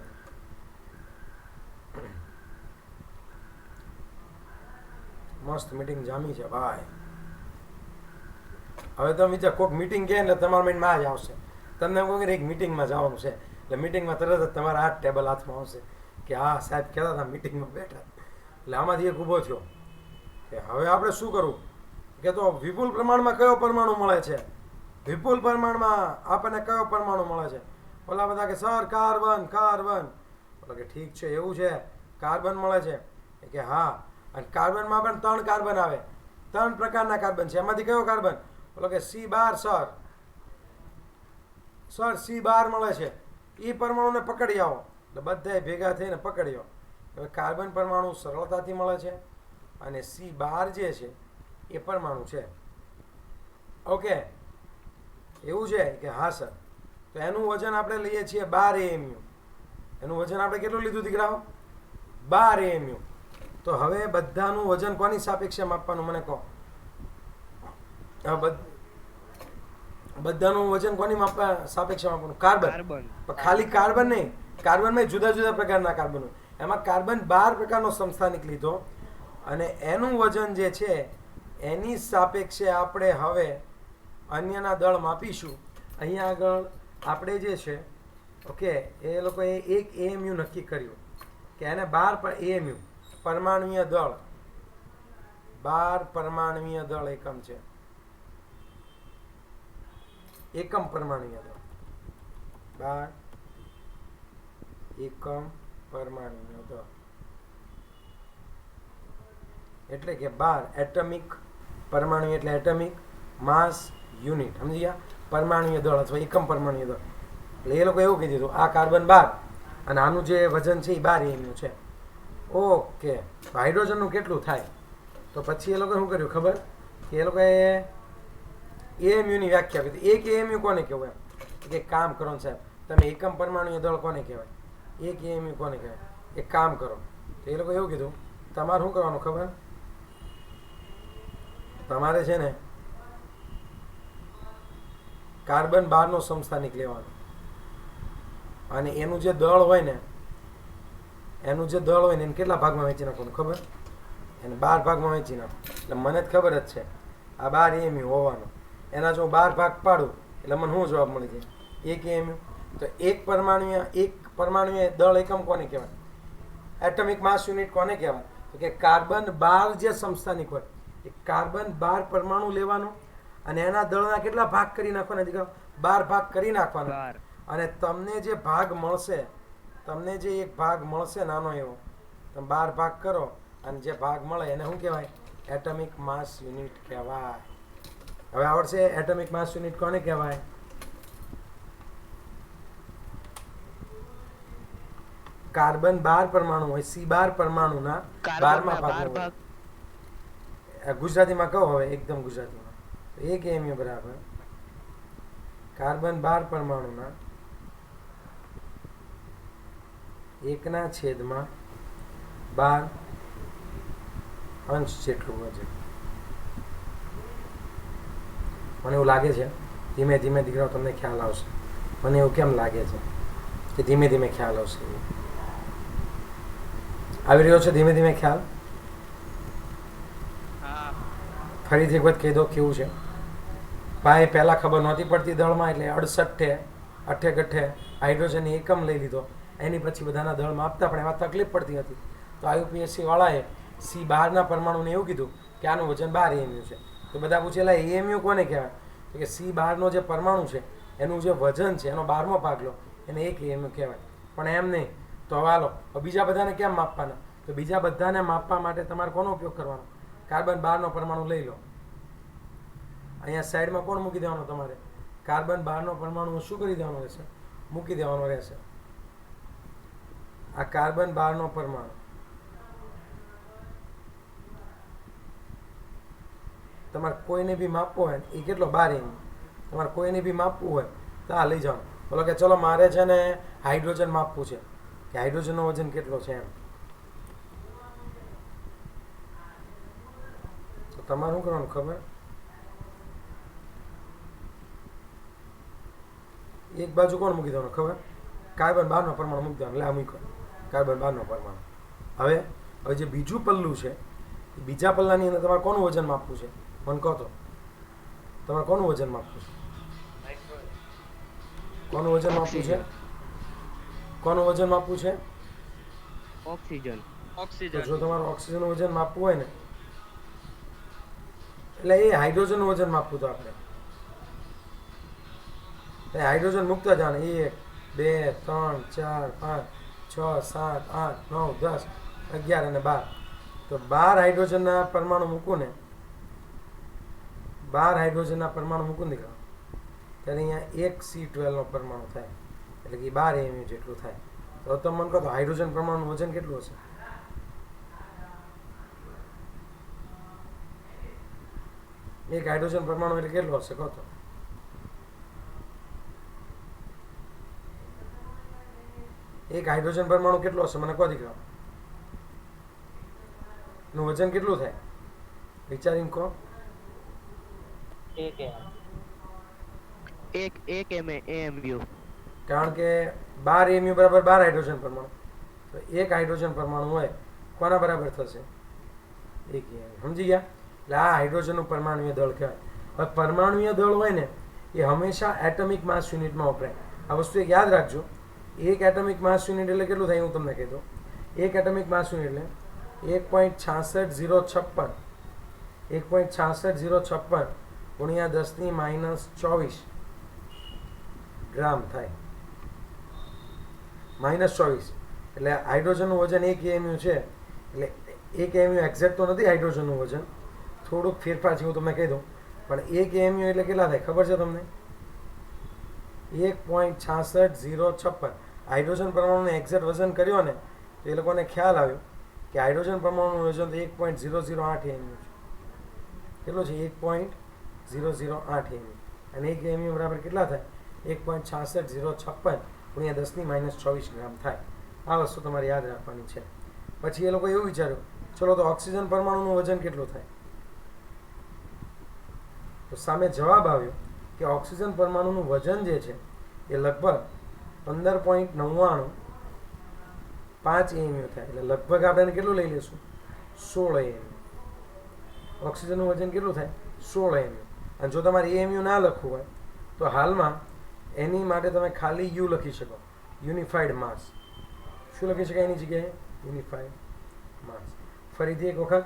મસ્ત મીટિંગ જામી છે ભાઈ. હવે તમે વિચાર, કોઈક મીટિંગ કહે એટલે તમારા માઇન્ડમાં જ આવશે, તમને કહો કે એક મીટિંગમાં જવાનું છે એટલે મીટિંગમાં તરત જ તમારા હાથ ટેબલ હાથમાં આવશે કે હા સાહેબ કહેતા હતા મીટિંગમાં બેઠા. એટલે આમાંથી એક ઊભો થયો કે હવે આપણે શું કરવું, કે તો વિપુલ પ્રમાણમાં કયો પરમાણુ મળે છે, વિપુલ પ્રમાણમાં આપણને કયો પરમાણુ મળે છે? ઓલા બધા કે સર કાર્બન. બોલો કે ઠીક છે, એવું છે, કાર્બન મળે છે? કે હા, અને કાર્બનમાં પણ 3 કાર્બન આવે, 3 પ્રકારના કાર્બન છે, એમાંથી કયો કાર્બન? બોલો કે C12. સર C12 મળે છે, એ પરમાણુને પકડી આવો. એટલે બધાય ભેગા થઈને પકડ્યો. હવે કાર્બન પરમાણુ સરળતાથી મળે છે અને C12 જે છે એ પરમાણુ છે. ઓકે, એવું છે કે હા સર. તો એનું વજન આપણે લઈએ છીએ 12 AMU. એનું વજન આપણે કેટલું લીધું દીકરાઓ? 12 AMU. તો હવે બધાનું વજન કોની સાપેક્ષે માપવાનું મને કહો? બધાનું વજન કોની સાપેક્ષે માપવાનું? કાર્બન. ખાલી કાર્બન નહીં, કાર્બનમાં જુદા જુદા પ્રકારના કાર્બન હોય. એમાં કાર્બન 12 પ્રકારનો સમસ્થાનિક લીધો અને એનું વજન જે છે એની સાપેક્ષે આપણે હવે અન્યના દળ માપીશું. અહીંયા આગળ આપણે જે છે ઓકે, એ લોકોએ 1 AMU નક્કી કર્યું કે એને 12 AMU પરમાણુય દળ, 12 પરમાણુય દળ એકમ છે, એકમ પરમાણુય દળ, 12 એકમ પરમાણુય દળ એટલે કે 12 એટમિક પરમાણુ એટલે એટમિક માસ યુનિટ. સમજી ગયા? પરમાણુય દળ અથવા એકમ પરમાણુય દળ. એટલે એ લોકો એવું કહી દીધું આ કાર્બન 12 અને આનું જે વજન છે એ 12 AMU છે. ઓકે, તો હાઇડ્રોજનનું કેટલું થાય? તો પછી એ લોકોએ શું કર્યું ખબર? કે એ લોકોએ AMUની વ્યાખ્યા કરી. એક AMU કોને કહેવાય? એક કામ કરો ને સાહેબ, તમે એકમ પરમાણુય દળ કોને કહેવાય? એક AMU કોને કહેવાય? એક કામ કરો. તો એ લોકો એવું કીધું, તમારે શું કરવાનું ખબર? તમારે છે ને કાર્બન 12નો સમસ્થાનિક લેવાનો અને એનું જે દળ હોય ને એને કેટલા ભાગમાં વહેંચી નાખવાનું ખબર? એને 12 ભાગમાં વહેંચી નાખો. એટલે મને જ ખબર જ છે આ 12 AMU હોવાનો. એના જો 12 ભાગ પાડું એટલે મને શું જવાબ મળી જાય? 1 AMU. તો એક પરમાણુય દળ એકમ કોને કહેવાય? એટમિક માસ યુનિટ કોને કહેવાય? તો કે કાર્બન 12 જે સમસ્થાનિક હોય એ કાર્બન 12 પરમાણુ લેવાનો અને એના દળના કેટલા ભાગ કરી નાખવાના દીકરા? 12 ભાગ કરી નાખવાના. અને તમને જે ભાગ મળશે, તમને જે એક ભાગ મળશે નાનો એવો, તમે 12 ભાગ કરો અને જે ભાગ મળે એને શું કહેવાય? એટમિક માસ યુનિટ કહેવાય. હવે આવડશે એટમિક માસ યુનિટ કોને કહેવાય? કાર્બન 12 પરમાણુ હોય, C12 પરમાણુના 12મા ભાગનો હોય. ગુજરાતીમાં કહો હવે, એકદમ ગુજરાતીમાં. 1 AMU બરાબર કાર્બન 12 પરમાણુના 1/12 અંશ જેટલું વજન. મને એવું લાગે છે ધીમે ધીમે દીકરાઓ તમને ખ્યાલ આવશે. મને એવું કેમ લાગે છે કે ધીમે ધીમે ખ્યાલ આવશે? આવી રહ્યો છે ધીમે ધીમે ખ્યાલ? હા. ફરીથી એક વખત કહી દો કેવું છે. ભાઈ પહેલાં ખબર નહોતી પડતી દળમાં, એટલે 68 અઠે ગઠ્ઠે હાઇડ્રોજનની એકમ લઈ લીધો. એની પછી બધાના દળ માપતા પણ એમાં તકલીફ પડતી હતી. તો IUPAC વાળાએ C12ના પરમાણુને એવું કીધું કે આનું વજન 12 AMU છે. તો બધા પૂછેલા AMU કોને કહેવાય? તો કે C12નો જે પરમાણુ છે એનું જે વજન છે એનો 12મો ભાગ લો, એને 1 AMU કહેવાય. પણ એમ નહીં. તો હવે હાલો, બીજા બધાને કેમ માપવાના? તો બીજા બધાને માપવા માટે તમારે કોનો ઉપયોગ કરવાનો? કાર્બન 12નો પરમાણુ લઈ લો. અહીંયા સાઈડમાં કોણ મૂકી દેવાનો? તમારે કાર્બન 12નો પરમાણુ શું કરી દેવાનો રહેશે? મૂકી દેવાનો રહેશે. આ કાર્બન 12નો પરમાણુ તમારે કોઈને બી માપવો હોય એ કેટલો? 12 AMU. તમારે કોઈને બી માપવું હોય તો આ લઈ જાઓ. બોલો કે ચલો મારે છે ને હાઇડ્રોજન માપવું છે, કે હાઇડ્રોજનનો વજન કેટલો છે એમ. તો તમારે શું કરવાનું ખબર? એક બાજુ કોણ મૂકી દેવાનું ખબર? કાર્બન 12નો પરમાણુ મૂકી દેવાનો. એટલે આ મૂકો કાર્બન 12નો પરમાણુ. હવે જે બીજું પલ્લું છે એ બીજા પલ્લાની અંદર તમારે કોનું વજન માપવું છે? મને કહો તો. તમારે કોનું વજન માપવું છે? કોનું વજન માપવું છે? કોનું વજન માપવું છે? ઓક્સિજન. તો જો તમારે ઓક્સિજનનું વજન માપવું હોય ને, એટલે એ હાઇડ્રોજનનું વજન માપવું તો આપણે હાઇડ્રોજન મૂકતા જવાનું. 1 2 3 4 5 6 7 8 9 10 11 અને 12. તો 12 હાઇડ્રોજનના પરમાણુ મૂકું ને, 12 હાઇડ્રોજનના પરમાણુ મૂકું દીકરા, ત્યારે અહીંયા 1 C12નો પરમાણુ થાય, એટલે કે 12 AMU જેટલું થાય. તો તમે મને કહો તો હાઇડ્રોજન પરમાણુનું વજન કેટલું હશે? એક હાઇડ્રોજન પરમાણુ એટલે કેટલો હશે કહો તો? એક હાઇડ્રોજન પરમાણુ કેટલો હશે મને કહો દીકરા? નું વજન કેટલું થાય? વિચારીને કહો. એક AMU. કારણ કે 12 AMU બરાબર 12 હાઇડ્રોજન પરમાણુ. તો એક હાઇડ્રોજન પરમાણુ હોય કોના બરાબર થશે? 1 AMU. સમજી ગયા? એટલે આ હાઇડ્રોજનનું પરમાણુય દળ કહેવાય. હવે પરમાણુય દળ હોય ને એ હંમેશા એટમિક માસ યુનિટમાં વપરાય. આ વસ્તુ એક યાદ રાખજો. એક એટમિક માસ યુનિટ એટલે કેટલું થાય હું તમને કહી દઉં. એક એટમિક માસ યુનિટ એટલે 1.66056 1.66056 ગુણ્યા 10⁻²4 ગ્રામ થાય. -24 એટલે હાઇડ્રોજનનું વજન 1 AMU છે. એટલે 1 AMU એક્ઝેક્ટ તો નથી હાઇડ્રોજનનું વજન, થોડુંક ફેરફાર છે હું તમને કહી દઉં. પણ 1 AMU એટલે કેટલા થાય ખબર છે તમને? 1.66056. હાઇડ્રોજન પરમાણુનું એક્ઝેક્ટ વજન કર્યો ને તો એ લોકોને ખ્યાલ આવ્યો કે હાઇડ્રોજન પરમાણુનું વજન તો 1.008 AMU છે. કેટલું છે? 1.008 AMU. અને 1 AMU બરાબર કેટલા થાય? 1.66056 ગુણ્યા 10⁻24 ગ્રામ થાય. આ વસ્તુ તમારે યાદ રાખવાની છે. પછી એ લોકો એવું વિચાર્યું ચલો તો ઓક્સિજન પરમાણુનું વજન કેટલું થાય? તો સામે જવાબ આવ્યો કે ઓક્સિજન પરમાણુનું વજન જે છે એ લગભગ 15.99 5 AMU થાય. એટલે લગભગ આપણે કેટલું લઈ લઈશું? 16 AMU. ઓક્સિજનનું વજન કેટલું થાય? 16 AMU. અને જો તમારે AMU ના લખવું હોય તો હાલમાં એની માટે તમે ખાલી U લખી શકો, યુનિફાઈડ માસ. શું લખી શકાય એની જગ્યાએ? યુનિફાઈડ માસ. ફરીથી એક વખત,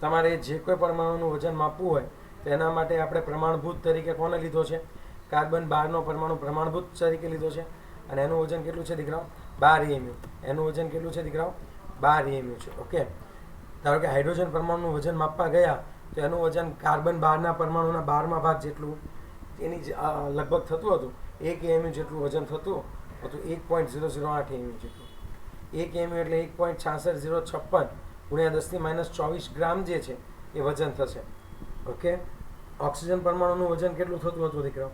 તમારે જે કોઈ પરમાણુનું વજન માપવું હોય તો એના માટે આપણે પ્રમાણભૂત તરીકે કોને લીધો છે? કાર્બન 12નો પરમાણુ પ્રમાણભૂત તરીકે લીધો છે. અને એનું વજન કેટલું છે દીકરાઓ? 12 AMU. એનું વજન કેટલું છે દીકરાઓ? 12 AMU છે. ઓકે, ધારો કે હાઇડ્રોજન પરમાણુનું વજન માપવા ગયા તો એનું વજન કાર્બન 12ના પરમાણુના 12મા ભાગ જેટલું એની લગભગ થતું હતું. 1 AMU જેટલું વજન થતું હતું, 1.008 AMU જેટલું. 1 AMU એટલે 1.66056 ગુણ્યા 10⁻24 ગ્રામ જે છે એ વજન થશે. ઓકે, ઓક્સિજન પરમાણુનું વજન કેટલું થતું હતું દીકરાઓ?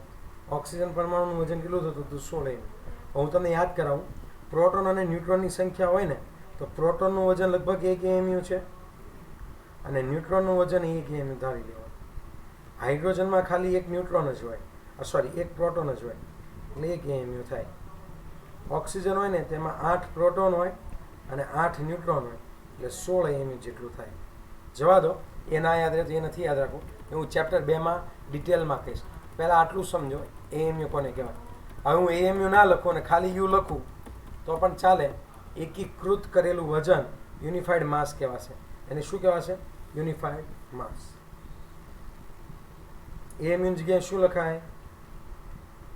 ઓક્સિજન પરમાણુનું વજન કેટલું થતું હતું? 16 AMU. હું તમને યાદ કરાવું, પ્રોટોન અને ન્યુટ્રોનની સંખ્યા હોય ને તો પ્રોટોનનું વજન લગભગ 1 AMU છે અને ન્યુટ્રોનનું વજન 1 AMU ધારી લેવાનું. હાઇડ્રોજનમાં ખાલી એક ન્યુટ્રોન જ હોય, એક પ્રોટોન જ હોય એટલે 1 AMU થાય. ઓક્સિજન હોય ને તેમાં 8 પ્રોટોન હોય અને 8 ન્યુટ્રોન હોય એટલે 16 AMU જેટલું થાય. જવા દો, એ ના યાદ રહે તો એ નથી યાદ રાખવું, હું ચેપ્ટર 2માં ડિટેલમાં કહીશ. પહેલાં આટલું સમજો AMU કોને કહેવાય. હવે હું AMU ના લખું અને ખાલી યુ લખું તો પણ ચાલે. એકીકૃત કરેલું વજન યુનિફાઈડ માસ કહેવાશે. એને શું કહેવાશે? યુનિફાઈડ માસ. AMU ની જગ્યાએ શું લખાય?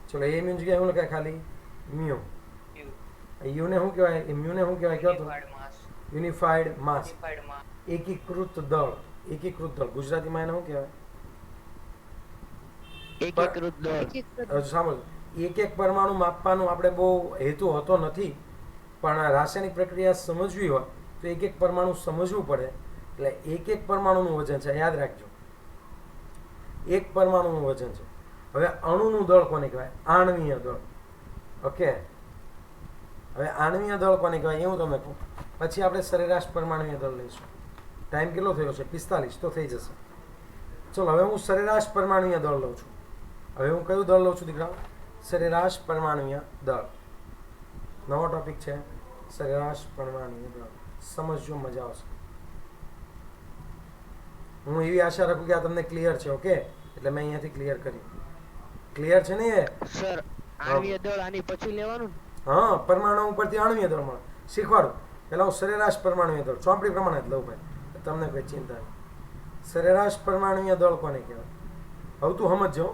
ચલો, AMU ની જગ્યાએ શું લખાય? ખાલી મ્યુ. યુ ને શું કહેવાય? મ્યુ ને શું કહેવાય? કહો તો. યુનિફાઈડ માસ. એકીકૃત દળ. એકીકૃત દળ ગુજરાતીમાં એને શું કહેવાય? એકીકૃત દળ. હજુ સાંભળો, એક પરમાણુ માપવાનો આપણે બહુ હેતુ હોતો નથી, પણ રાસાયણિક પ્રક્રિયા સમજવી હોય તો એક પરમાણુ સમજવું પડે. એટલે એક પરમાણુનું વજન છે, યાદ રાખજો. એક પરમાણુનું વજન છે. હવે અણુનું દળ કોને કહેવાય? આણ્વીય દળ. ઓકે, હવે આણ્વીય દળ કોને કહેવાય એવું તમે કહો. પછી આપણે સરેરાશ પરમાણુય દળ લઈશું. ટાઈમ કેટલો થયો છે? 45 તો થઈ જશે. ચલો, હવે હું સરેરાશ પરમાણુય દળ લઉં છું. હવે હું કયું દળ લઉં છું દીકરાઓ? સરેરાશ પરમાણુય દળ. નવો ટોપિક છે, સરેરાશ પરમાણુય દળ. સમજજો, મજા આવશે. હું એવી આશા રાખું કે આ તમને ક્લિયર છે. ઓકે, એટલે મેં અહીંયાથી ક્લિયર કરી. ક્લિયર છે ને એ? સર, આણ્વીય દળ આની પછી લેવાનું? હા, પરમાણુ ઉપરથી આણ્વીય દળ મળે. શીખવાડું. પહેલા હું સરેરાશ પરમાણુય દળ ચોપડી પ્રમાણે જ લઉં ભાઈ, તમને કોઈ ચિંતા નહીં. સરેરાશ પરમાણુય દળ કોને કહેવાય? હવે તું સમજો.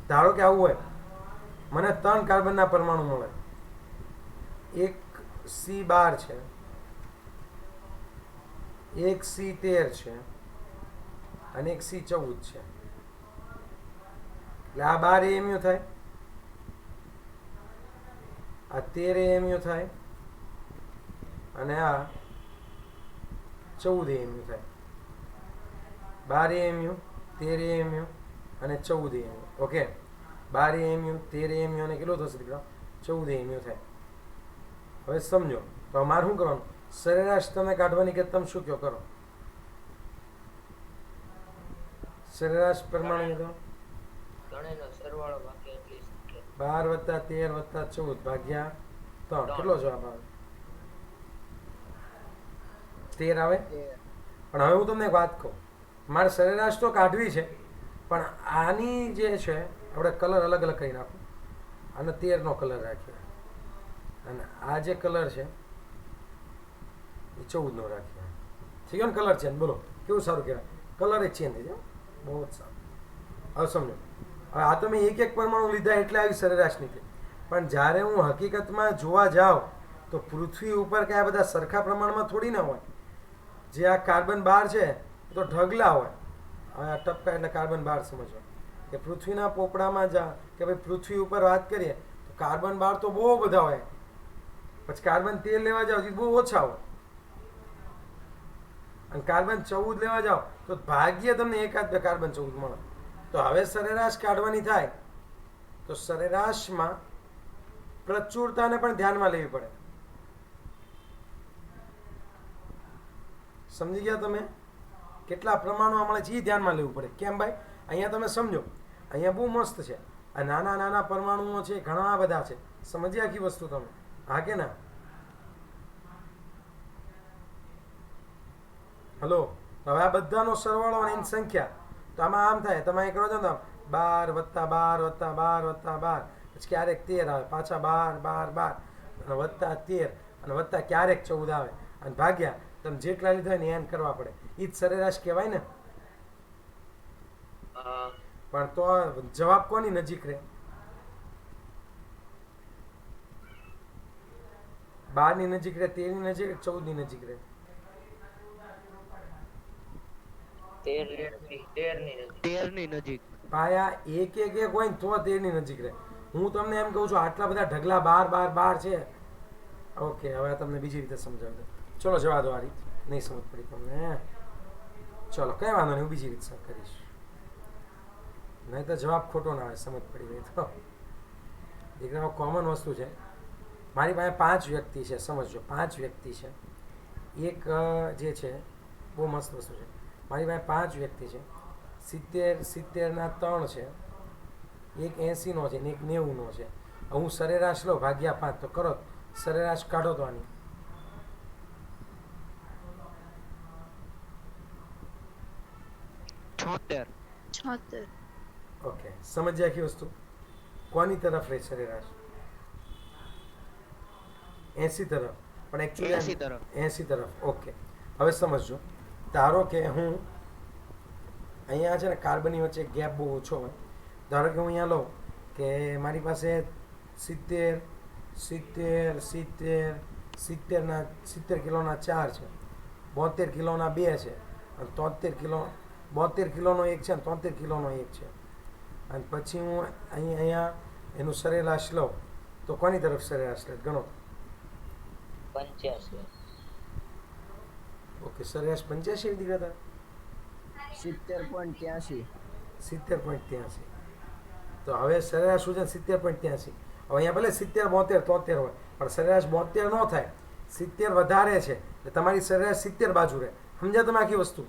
ધારો કે આવું હોય, મને 3 કાર્બનના પરમાણુ મળે. એક C12 છે, એક C13 છે અને એક C14 છે. એટલે આ 12 AMU થાય, આ 13 AMU થાય અને આ 14 AMU થાય. 12 AMU, 13 AMU અને 14 AMU. ઓકે, 12 AMU, 13 AMU અને કેટલું થશે દીકરા? 14 AMU થાય. હવે સમજો, તો અમારે શું કરવાનું? સરેરાશ તમે કાઢવાની કે તમે શું કહો? કરો સરેરાશ પરમાણુ દળ. 12 + 13 + 14 ભાગ્યા 3. કેટલો જવાબ આવે? 13 આવે. પણ હવે હું તમને એક વાત કહું, મારે સરેરાશ તો કાઢવી છે, પણ આની જે છે આપણે કલર અલગ અલગ કરી નાખું. આને 13નો કલર રાખીએ અને આ જે કલર છે એ 14નો રાખીએ. ઠીક છે ને? Colour change. બોલો કેવું સારું કહેવાય? કલર એ ચેન્જ થઈ જાય, બહુ જ સારું. હવે સમજો, હવે આ તો મેં એક પરમાણુ લીધા એટલે આવી સરેરાશ નીકળી. પણ જ્યારે હું હકીકતમાં જોવા જાઉં તો પૃથ્વી ઉપર કયા બધા સરખા પ્રમાણમાં થોડી ના હોય. જે આ કાર્બન 12 છે એ તો ઢગલા હોય. હવે આ ટપકા એટલે કાર્બન 12 સમજવા કે પૃથ્વીના પોપડામાં જા કે ભાઈ પૃથ્વી ઉપર વાત કરીએ તો કાર્બન 12 તો બહુ બધા હોય. પછી કાર્બન 13 લેવા જાઓ તો બહુ ઓછા હોય અને કાર્બન 14 લેવા જાઓ તો ભાગ્ય તમને એકાદ બે કાર્બન 14 મળે. તો હવે સરેરાશ કાઢવાની થાય તો સરેરાશમાં પ્રચુરતાને પણ ધ્યાનમાં લેવી પડે. સમજી ગયા તમે? કેટલા પ્રમાણમાં મળે છે એ ધ્યાનમાં લેવું પડે. કેમ ભાઈ? અહીંયા તમે સમજો, અહીંયા બહુ મસ્ત છે. આ નાના નાના પરમાણુઓ છે, ઘણા બધા છે. સમજી આખી વસ્તુ તમે? હા કે ના? હલો, હવે આ બધાનો સરવાળો અને એની સંખ્યા તો આમાં આમ થાય. તમે કરો છો ને 12 + 12 + 12 + 12, પછી ક્યારેક 13 આવે, પાછા 12 12 12 અને +13 અને વત્તા ક્યારેક 14 આવે અને ભાગ્યા તમે જેટલા લીધા ને એન કરવા પડે. એ જ સરેરાશ કહેવાય ને. પણ તો જવાબ કોની નજીક રહે? 12 ની નજીક રહે, 13 ની નજીક, 14 ની નજીક રહે? 13 ની નજીક. પાયા એક એક એક હોય ને તો 13 ની નજીક રહે. હું તમને એમ કહું છું આટલા બધા ઢગલા 12 12 12 છે. ઓકે, હવે તમને બીજી રીતે સમજાવી દઉં. ચલો જવા દો, આ રીત નહીં સમજ પડી તમને. ચલો કઈ વાંધો નહીં, હું બીજી રીત કરીશ. નહીં તો જવાબ ખોટો ના આવે, સમજ પડી ગઈ તો. દીકરાઓ કોમન વસ્તુ છે. મારી પાસે 5 વ્યક્તિ છે, સમજજો 5 વ્યક્તિ છે. એક જે છે બહુ મસ્ત વસ્તુ છે. મારી પાસે 5 વ્યક્તિ છે. 70 3 છે, એક 80 છે ને એક 90 છે. હું સરેરાશ લો ભાગ્યા 5 તો કરો, સરેરાશ કાઢો તો આની. છોતેર. ઓકે, સમજ્યા આખી વસ્તુ? કોની તરફ રહે સરેરાશ? 80 તરફ, પણ એકચ્યુઅલી 80 તરફ. ઓકે, હવે સમજજો. ધારો કે હું અહીંયા છે ને કાર્બનની વચ્ચે ગેપ બહુ ઓછો હોય. ધારો કે હું અહીંયા લઉં કે મારી પાસે 70 કિલોના 4 છે, 72 કિલોના 2 છે, અને 72 કિલોનો એક છે ને 73 કિલોનો એક છે. અને પછી હું અહીંયા એનું સરેરાશ લઉં તો કોની તરફ સરેરાશ લે ગણો? 85. ઓકે, સરેરાશ 85 દીકરા? 70.83. 70.83. તો હવે સરેરાશ શું છે? 70.83. હવે અહીંયા ભલે 70 72 73 હોય, પણ સરેરાશ 72 ન થાય. 70 વધારે છે એટલે તમારી સરેરાશ 70 બાજુ રહે. સમજ્યા તમે આખી વસ્તુ?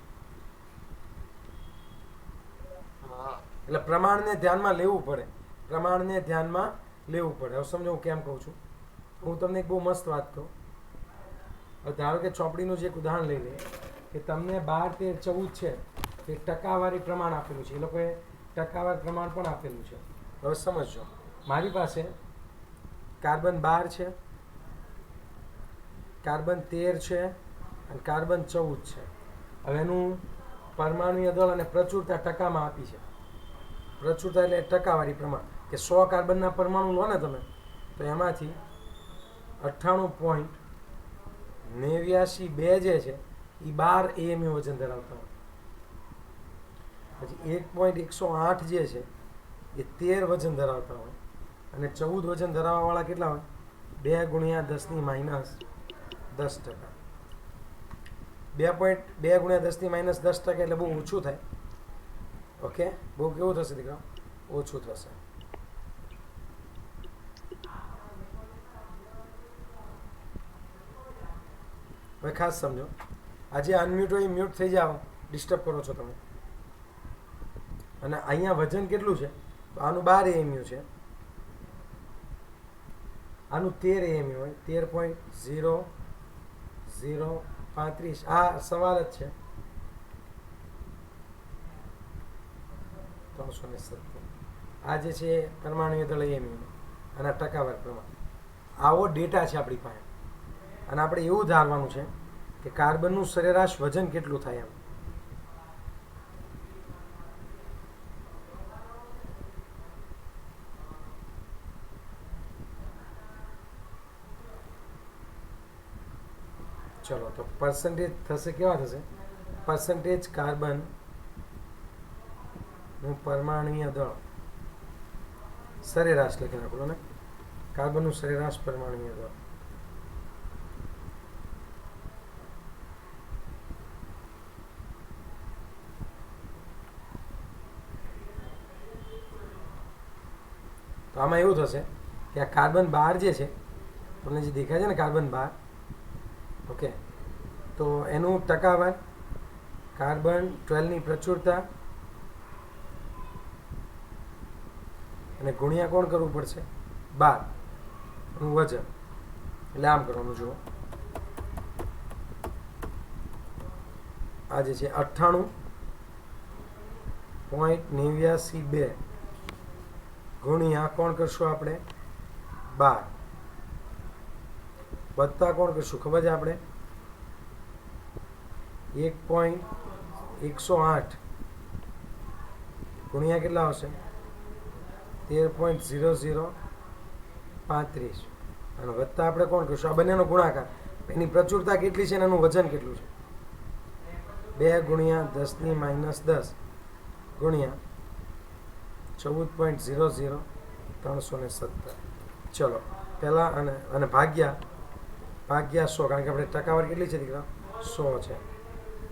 એટલે પ્રમાણને ધ્યાનમાં લેવું પડે. પ્રમાણને ધ્યાનમાં લેવું પડે. હવે સમજો હું કેમ કહું છું. હું તમને એક બહુ મસ્ત વાત કહું. ધારો કે ચોપડીનું જે એક ઉદાહરણ લઈ લઈએ કે તમને 12 13 14 છે, એ ટકાવારી પ્રમાણ આપેલું છે. એ લોકોએ ટકાવાર પ્રમાણ પણ આપેલું છે. હવે સમજજો, મારી પાસે કાર્બન 12 છે, કાર્બન 13 છે અને કાર્બન 14 છે. હવે એનું પરમાણુય દળ અને પ્રચુરતા ટકામાં આપી છે. પ્રચુરતા એટલે ટકાવારી પ્રમાણ કે 100 કાર્બનના પરમાણુ લો ને તમે, તો એમાંથી 98.89 જે છે એ 12 AMU વજન ધરાવતા હોય. પછી 1.108 જે છે એ 13 વજન ધરાવતા હોય. અને 14 વજન ધરાવવાવાળા કેટલા હોય? 2 ગુણ્યા 10 ની -10%. 2 ગુણ્યા 10 ની -10% એટલે બહુ ઓછું થાય. ઓકે, બહુ કેવું થશે દીકરા? ઓછું થશે. હવે ખાસ સમજો, આજે અનમ્યુટ હોય મ્યુટ થઈ જાઓ, ડિસ્ટર્બ કરો છો તમે. અને અહીંયા વજન કેટલું છે? તો આનું 12 AMU છે, આનું 13 AMU હોય. 13.0035. આ સવાલ જ છે. 370. આ જે છે પરમાણુ દળ AMU અને ટકાવાર પ્રમાણ. આવો ડેટા છે આપણી પાસે. અને આપણે એવું ધારવાનું છે કે કાર્બનનું સરેરાશ વજન કેટલું થાય એમ. ચલો, તો પર્સન્ટેજ થશે, કેવા થશે? પર્સન્ટેજ કાર્બન નું પરમાણુય દળ સરેરાશ લખી નાખો ને. કાર્બનનું સરેરાશ પરમાણુય દળ. તો આમાં એવું થશે કે આ કાર્બન 12 જે છે, તમને જે દેખાય છે ને કાર્બન 12, ઓકે, તો એનું ટકાવાર, કાર્બન 12 ની પ્રચુરતા અને ગુણ્યા કોણ કરવું પડશે? 12 નું વજન. એટલે આમ કરવાનું. જુઓ, આ જે છે 98.89 ગુણ્યા કોણ કરશું આપણે? 12 વત્તા કોણ કરશું ખબર છે આપણે? 1.108 ગુણ્યા કેટલા આવશે? 13.0035. અને વત્તા આપણે કોણ કહીશું? આ બંનેનો ગુણાકાર. એની પ્રચુરતા કેટલી છે અને એનું વજન કેટલું છે? 2 ગુણ્યા 10 ની -10 ગુણ્યા 14.00 317. ચલો પહેલાં અને ભાગ્યા 100, કારણ કે આપણે ટકાવારી કેટલી છે દીકરા? 100 છે.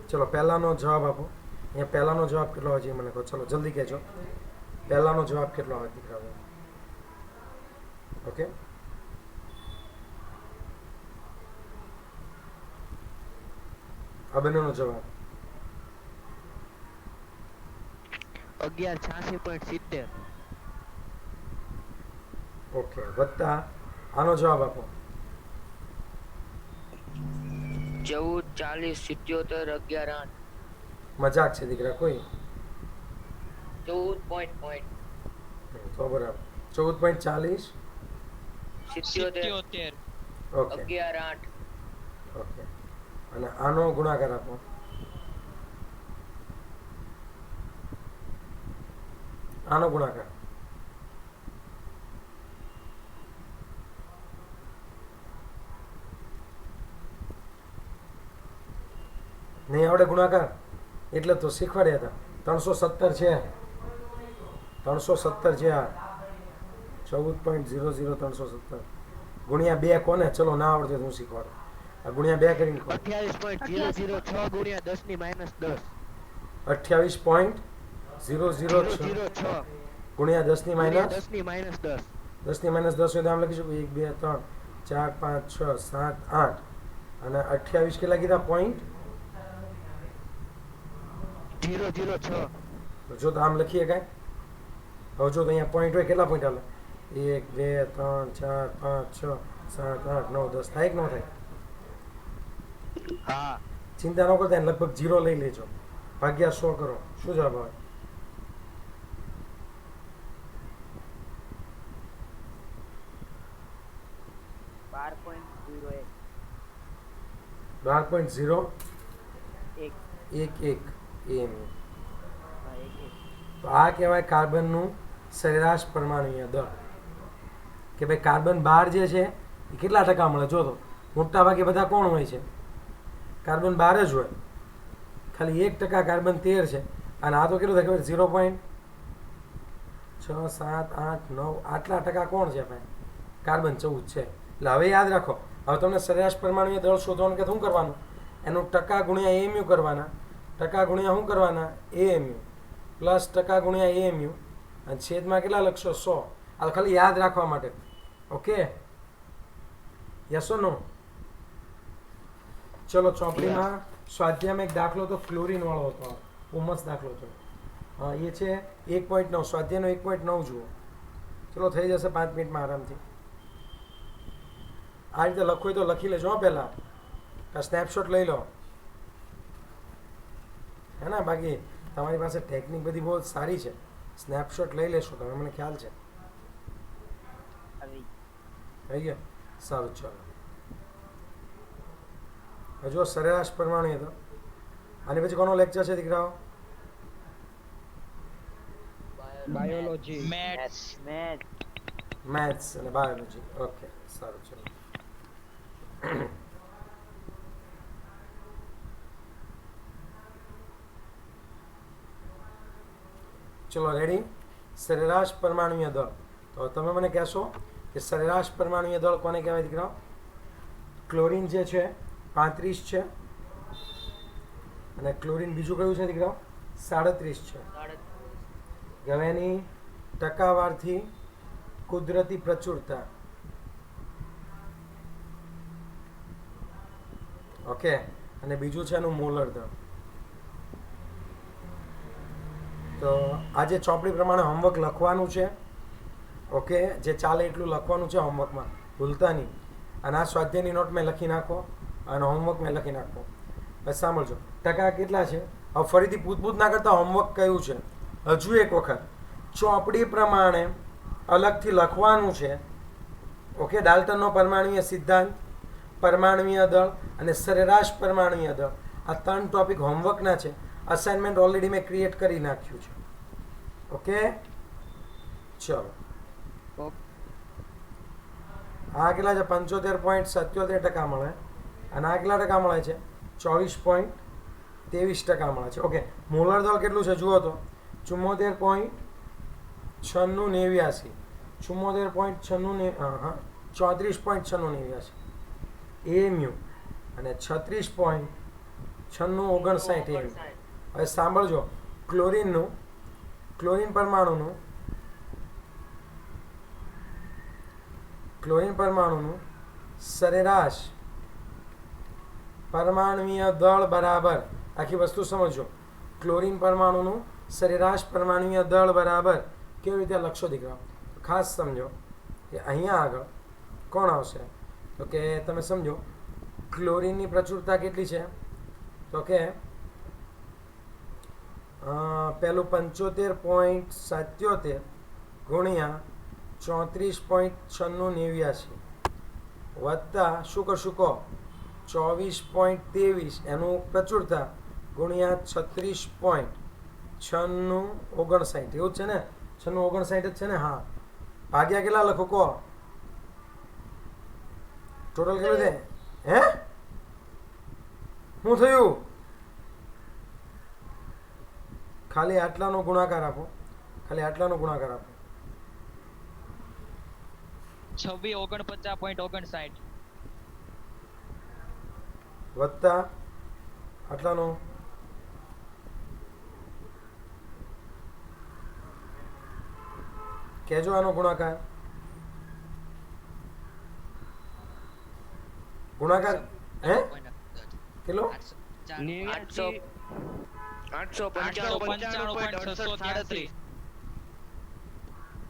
ચલો પહેલાંનો જવાબ આપો. અહીંયા પહેલાંનો જવાબ કેટલો આવે છે એ મને કહો. ચલો જલ્દી કહેજો. પહેલાંનો જવાબ કેટલો આવે દીકરા? ઓકે, આ બંનેનો જવાબ 1186.70. ઓકે, વત્તા આનો જવાબ આપો. 14 40 77 11 8. મજાક છે દીકરા કોઈ? 14 point તો બરાબર 14.40 77 ઓકે 11 8. ઓકે. અને આનો ગુણાકાર આપો. આનો ગુણાકાર નહીં આવડે ગુણાકાર? એટલે તો શીખવાડ્યા હતા. 317 છે, 317 છે આ 14.00 317 ગુણ્યા 2 કોને? ચલો ના આવડે તો હું શીખવાડું. આ ગુણ્યા 2 કરીને કહો. 28.006 ગુણ્યા 10 ની -10. 28.006 ગુણ્યા 10 ની ગુણ્યા માઇનસ 10 ની -10. 10 ની -10 હોય તો આમ લખીશું 1 2 3 4 5 6 7 8 અને 28 કેટલા કીધા? પોઈન્ટ 006. તો જો તો આમ લખીએ કાંઈ? હવે જો તો અહીંયા પોઈન્ટ હોય, કેટલા પોઈન્ટ હાલે? 1 2 3 4 5 6 7 8 9 10 થાય કે ન થાય? હા, ચિંતા ન કરતા, એને લગભગ 0 લઈ લેજો. ભાગ્યા 100 કરો. શું જવાબ આવે? 12.0 11 એમયુ. તો આ કહેવાય કાર્બનનું સરેરાશ પરમાણુય દળ. કે ભાઈ કાર્બન 12 જે છે એ કેટલા ટકા મળે? જો તો મોટા ભાગે બધા કોણ હોય છે? કાર્બન 12 જ હોય. ખાલી 1% કાર્બન 13 છે. અને આ તો કેટલું થાય ખબર? 0.6 7 8 9 આટલા ટકા કોણ છે ભાઈ? કાર્બન 14 છે. એટલે હવે યાદ રાખો, હવે તમને સરેરાશ પરમાણુય દળ શોધવાનું કે શું કરવાનું? એનું ટકા ગુણ્યા એમયુ કરવાના. ટકા ગુણ્યા શું કરવાના? એએમયુ પ્લસ ટકા ગુણ્યા એએમયુ અને છેદમાં કેટલા લખશો? 100. આ તો ખાલી યાદ રાખવા માટે. ઓકે, યસ ઓર નો? ચલો ચોપડીમાં સ્વાધ્યાયમાં એક દાખલો તો ક્લોરીન વાળો હતો, ઉમસ દાખલો હતો. એ છે 1.9. સ્વાધ્યાયનો 1.9 જુઓ. ચલો થઈ જશે 5 મિનિટમાં આરામથી. આ રીતે લખવું હોય તો લખી લેજો હો પહેલાં. સ્નેપશોટ લઈ લો, હે ને? બાકી તમારી પાસે ટેકનિક બધી બહુ સારી છે. સ્નેપશોટ લઈ લેશો તમે, મને ખ્યાલ છે. થઈ ગયા? સારું, ચાલો. હજુ સરેરાશ પરમાણુ હતો. આની પછી કોનો લેક્ચર છે દીકરાઓ? બાયોલોજી, મેથ્સ અને બાયોલોજી. ઓકે, સારું, ચલો. ચલો રેડી? સરેરાશ પરમાણુય દળ. તો તમે મને કહેશો કે સરેરાશ પરમાણુય દળ કોને કહેવાય દીકરાઓ? ક્લોરીન જે છે 35 છે અને ક્લોરીન બીજું કયું છે દીકરાઓ? 37 છે. હવે એની ટકાવારથી કુદરતી પ્રચુરતા. ઓકે, અને બીજું છે એનું મોલર દળ. તો આજે ચોપડી પ્રમાણે હોમવર્ક લખવાનું છે. ઓકે, જે ચાલે એટલું લખવાનું છે હોમવર્કમાં, ભૂલતા નહીં. અને આ સ્વાધ્યાયની નોટ મેં લખી નાખો અને હોમવર્ક મેં લખી નાખો. બસ સાંભળજો, ટકા કેટલા છે? હવે ફરીથી પૂછપૂછ ના કરતા હોમવર્ક કયું છે હજુ એક વખત ચોપડી પ્રમાણે અલગથી લખવાનું છે. ઓકે, ડાલ્ટનનો પરમાણુય સિદ્ધાંત, પરમાણુય દળ અને સરેરાશ પરમાણુય દળ, આ 3 ટોપિક હોમવર્કના છે. અસાઇનમેન્ટ ઓલરેડી મેં ક્રિએટ કરી નાખ્યું છે. ઓકે, ચલો. આ કેટલા છે 75.77% મળે અને આ કેટલા ટકા મળે છે 24.23% મળે છે. ઓકે, મોલર દળ કેટલું છે જુઓ તો 74.9689 34.96 એમયુ અને 36.9659 એમયુ. હવે સાંભળજો, ક્લોરીન પરમાણુનું સરેરાશ પરમાણુય દળ બરાબર, આખી વસ્તુ સમજો, ક્લોરીન પરમાણુનું સરેરાશ પરમાણુય દળ બરાબર કેવી રીતે લખશો દીકરા? ખાસ સમજો કે અહીંયા આગળ કોણ આવશે? તો કે તમે સમજો ક્લોરીનની પ્રચુરતા કેટલી છે? તો કે પહેલું 75.77 ગુણ્યા 34.9689 વત્તા શું કરશું કહો 24.23 એનું પ્રચુરતા ગુણ્યા 36.9659 એવું જ છે ને? 9659 જ છે ને? હા, ભાગ્યા કેટલા લખો કહો? ટોટલ કેટલું છે? હે શું થયું? ખાલી આટલાનો ગુણાકાર આપો, ખાલી આટલાનો ગુણાકાર આપો. 2649.59 વત્તા આટલાનો કહેજો આનો ગુણાકાર. ગુણાકાર હે કેટલો? 895.68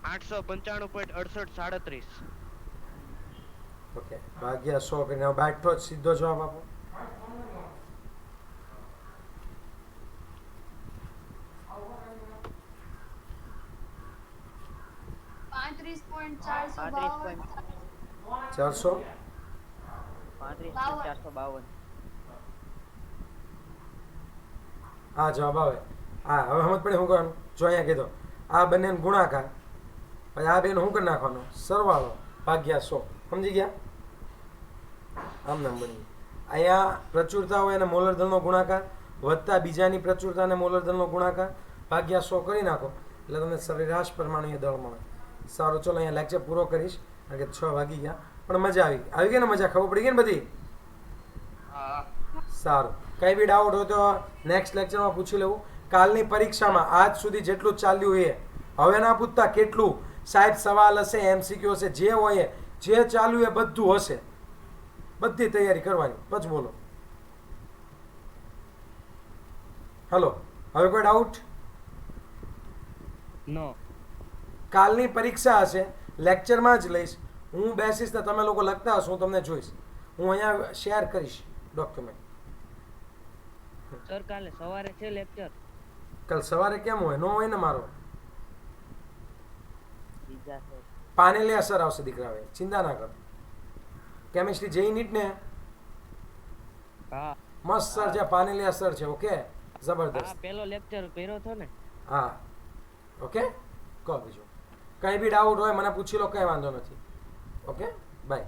895.68 ઓકે, ભાગ્યા 100 કરીને હવે બેઠો જ સીધો જવાબ આપો. ચારસો 35.452 આ જવાબ આવે. હા, હવે સમજ પડે શું કરવાનું? જો અહીંયા કીધો આ બંને ગુણાકાર, પછી આ બેનો શું કરી નાખવાનો? સરવાળો ભાગ્યા 100. સમજી ગયા? આમ નામ બની. અહીંયા પ્રચુરતા હોય અને મોલર દળનો ગુણાકાર વત્તા બીજાની પ્રચુરતા અને મોલર દળનો ગુણાકાર ભાગ્યા 100 કરી નાખો એટલે તમને સરેરાશ પરમાણુય દળ મળે. સારું, ચલો અહીંયા લેક્ચર પૂરો કરીશ કારણ કે 6 વાગી ગયા, પણ મજા આવી ગઈ ને? મજા ખબર પડી ગઈ ને બધી? સારું, કંઈ બી ડાઉટ હોય તો નેક્સ્ટ લેક્ચરમાં પૂછી લેવું. કાલની પરીક્ષામાં આજ સુધી જેટલું ચાલ્યું એ હવે ના પૂછતા કેટલું સાહેબ સવાલ હશે, MCQ હશે, જે હોય જે ચાલ્યું એ બધું હશે. બધી તૈયારી કરવાની. પછી બોલો. હલો, હવે કોઈ ડાઉટ? નો. કાલની પરીક્ષા હશે, લેક્ચરમાં જ લઈશ હું, બેસીશ ને તમે લોકો લખતા હશો, હું તમને જોઈશ, હું અહીંયા શેર કરીશ ડોક્યુમેન્ટ. સર કાલે સવારે છે લેક્ચર? કાલ સવારે કેમ હોય? નો હોય ને મારો. બીજા સર પાનેલિયા સર આવશે દીકરા, હવે ચિંતા ના કર. કેમિસ્ટ્રી જઈ નીટ ને? હા મસ્ત સર છે, પાનેલિયા સર છે. ઓકે, હા, જબરદસ્ત. પેલો લેક્ચર કર્યો હતો ને? હા, ઓકે. કહો બીજું કંઈ બી ડાઉટ હોય મને પૂછી લો, કંઈ વાંધો નથી. Okay, by.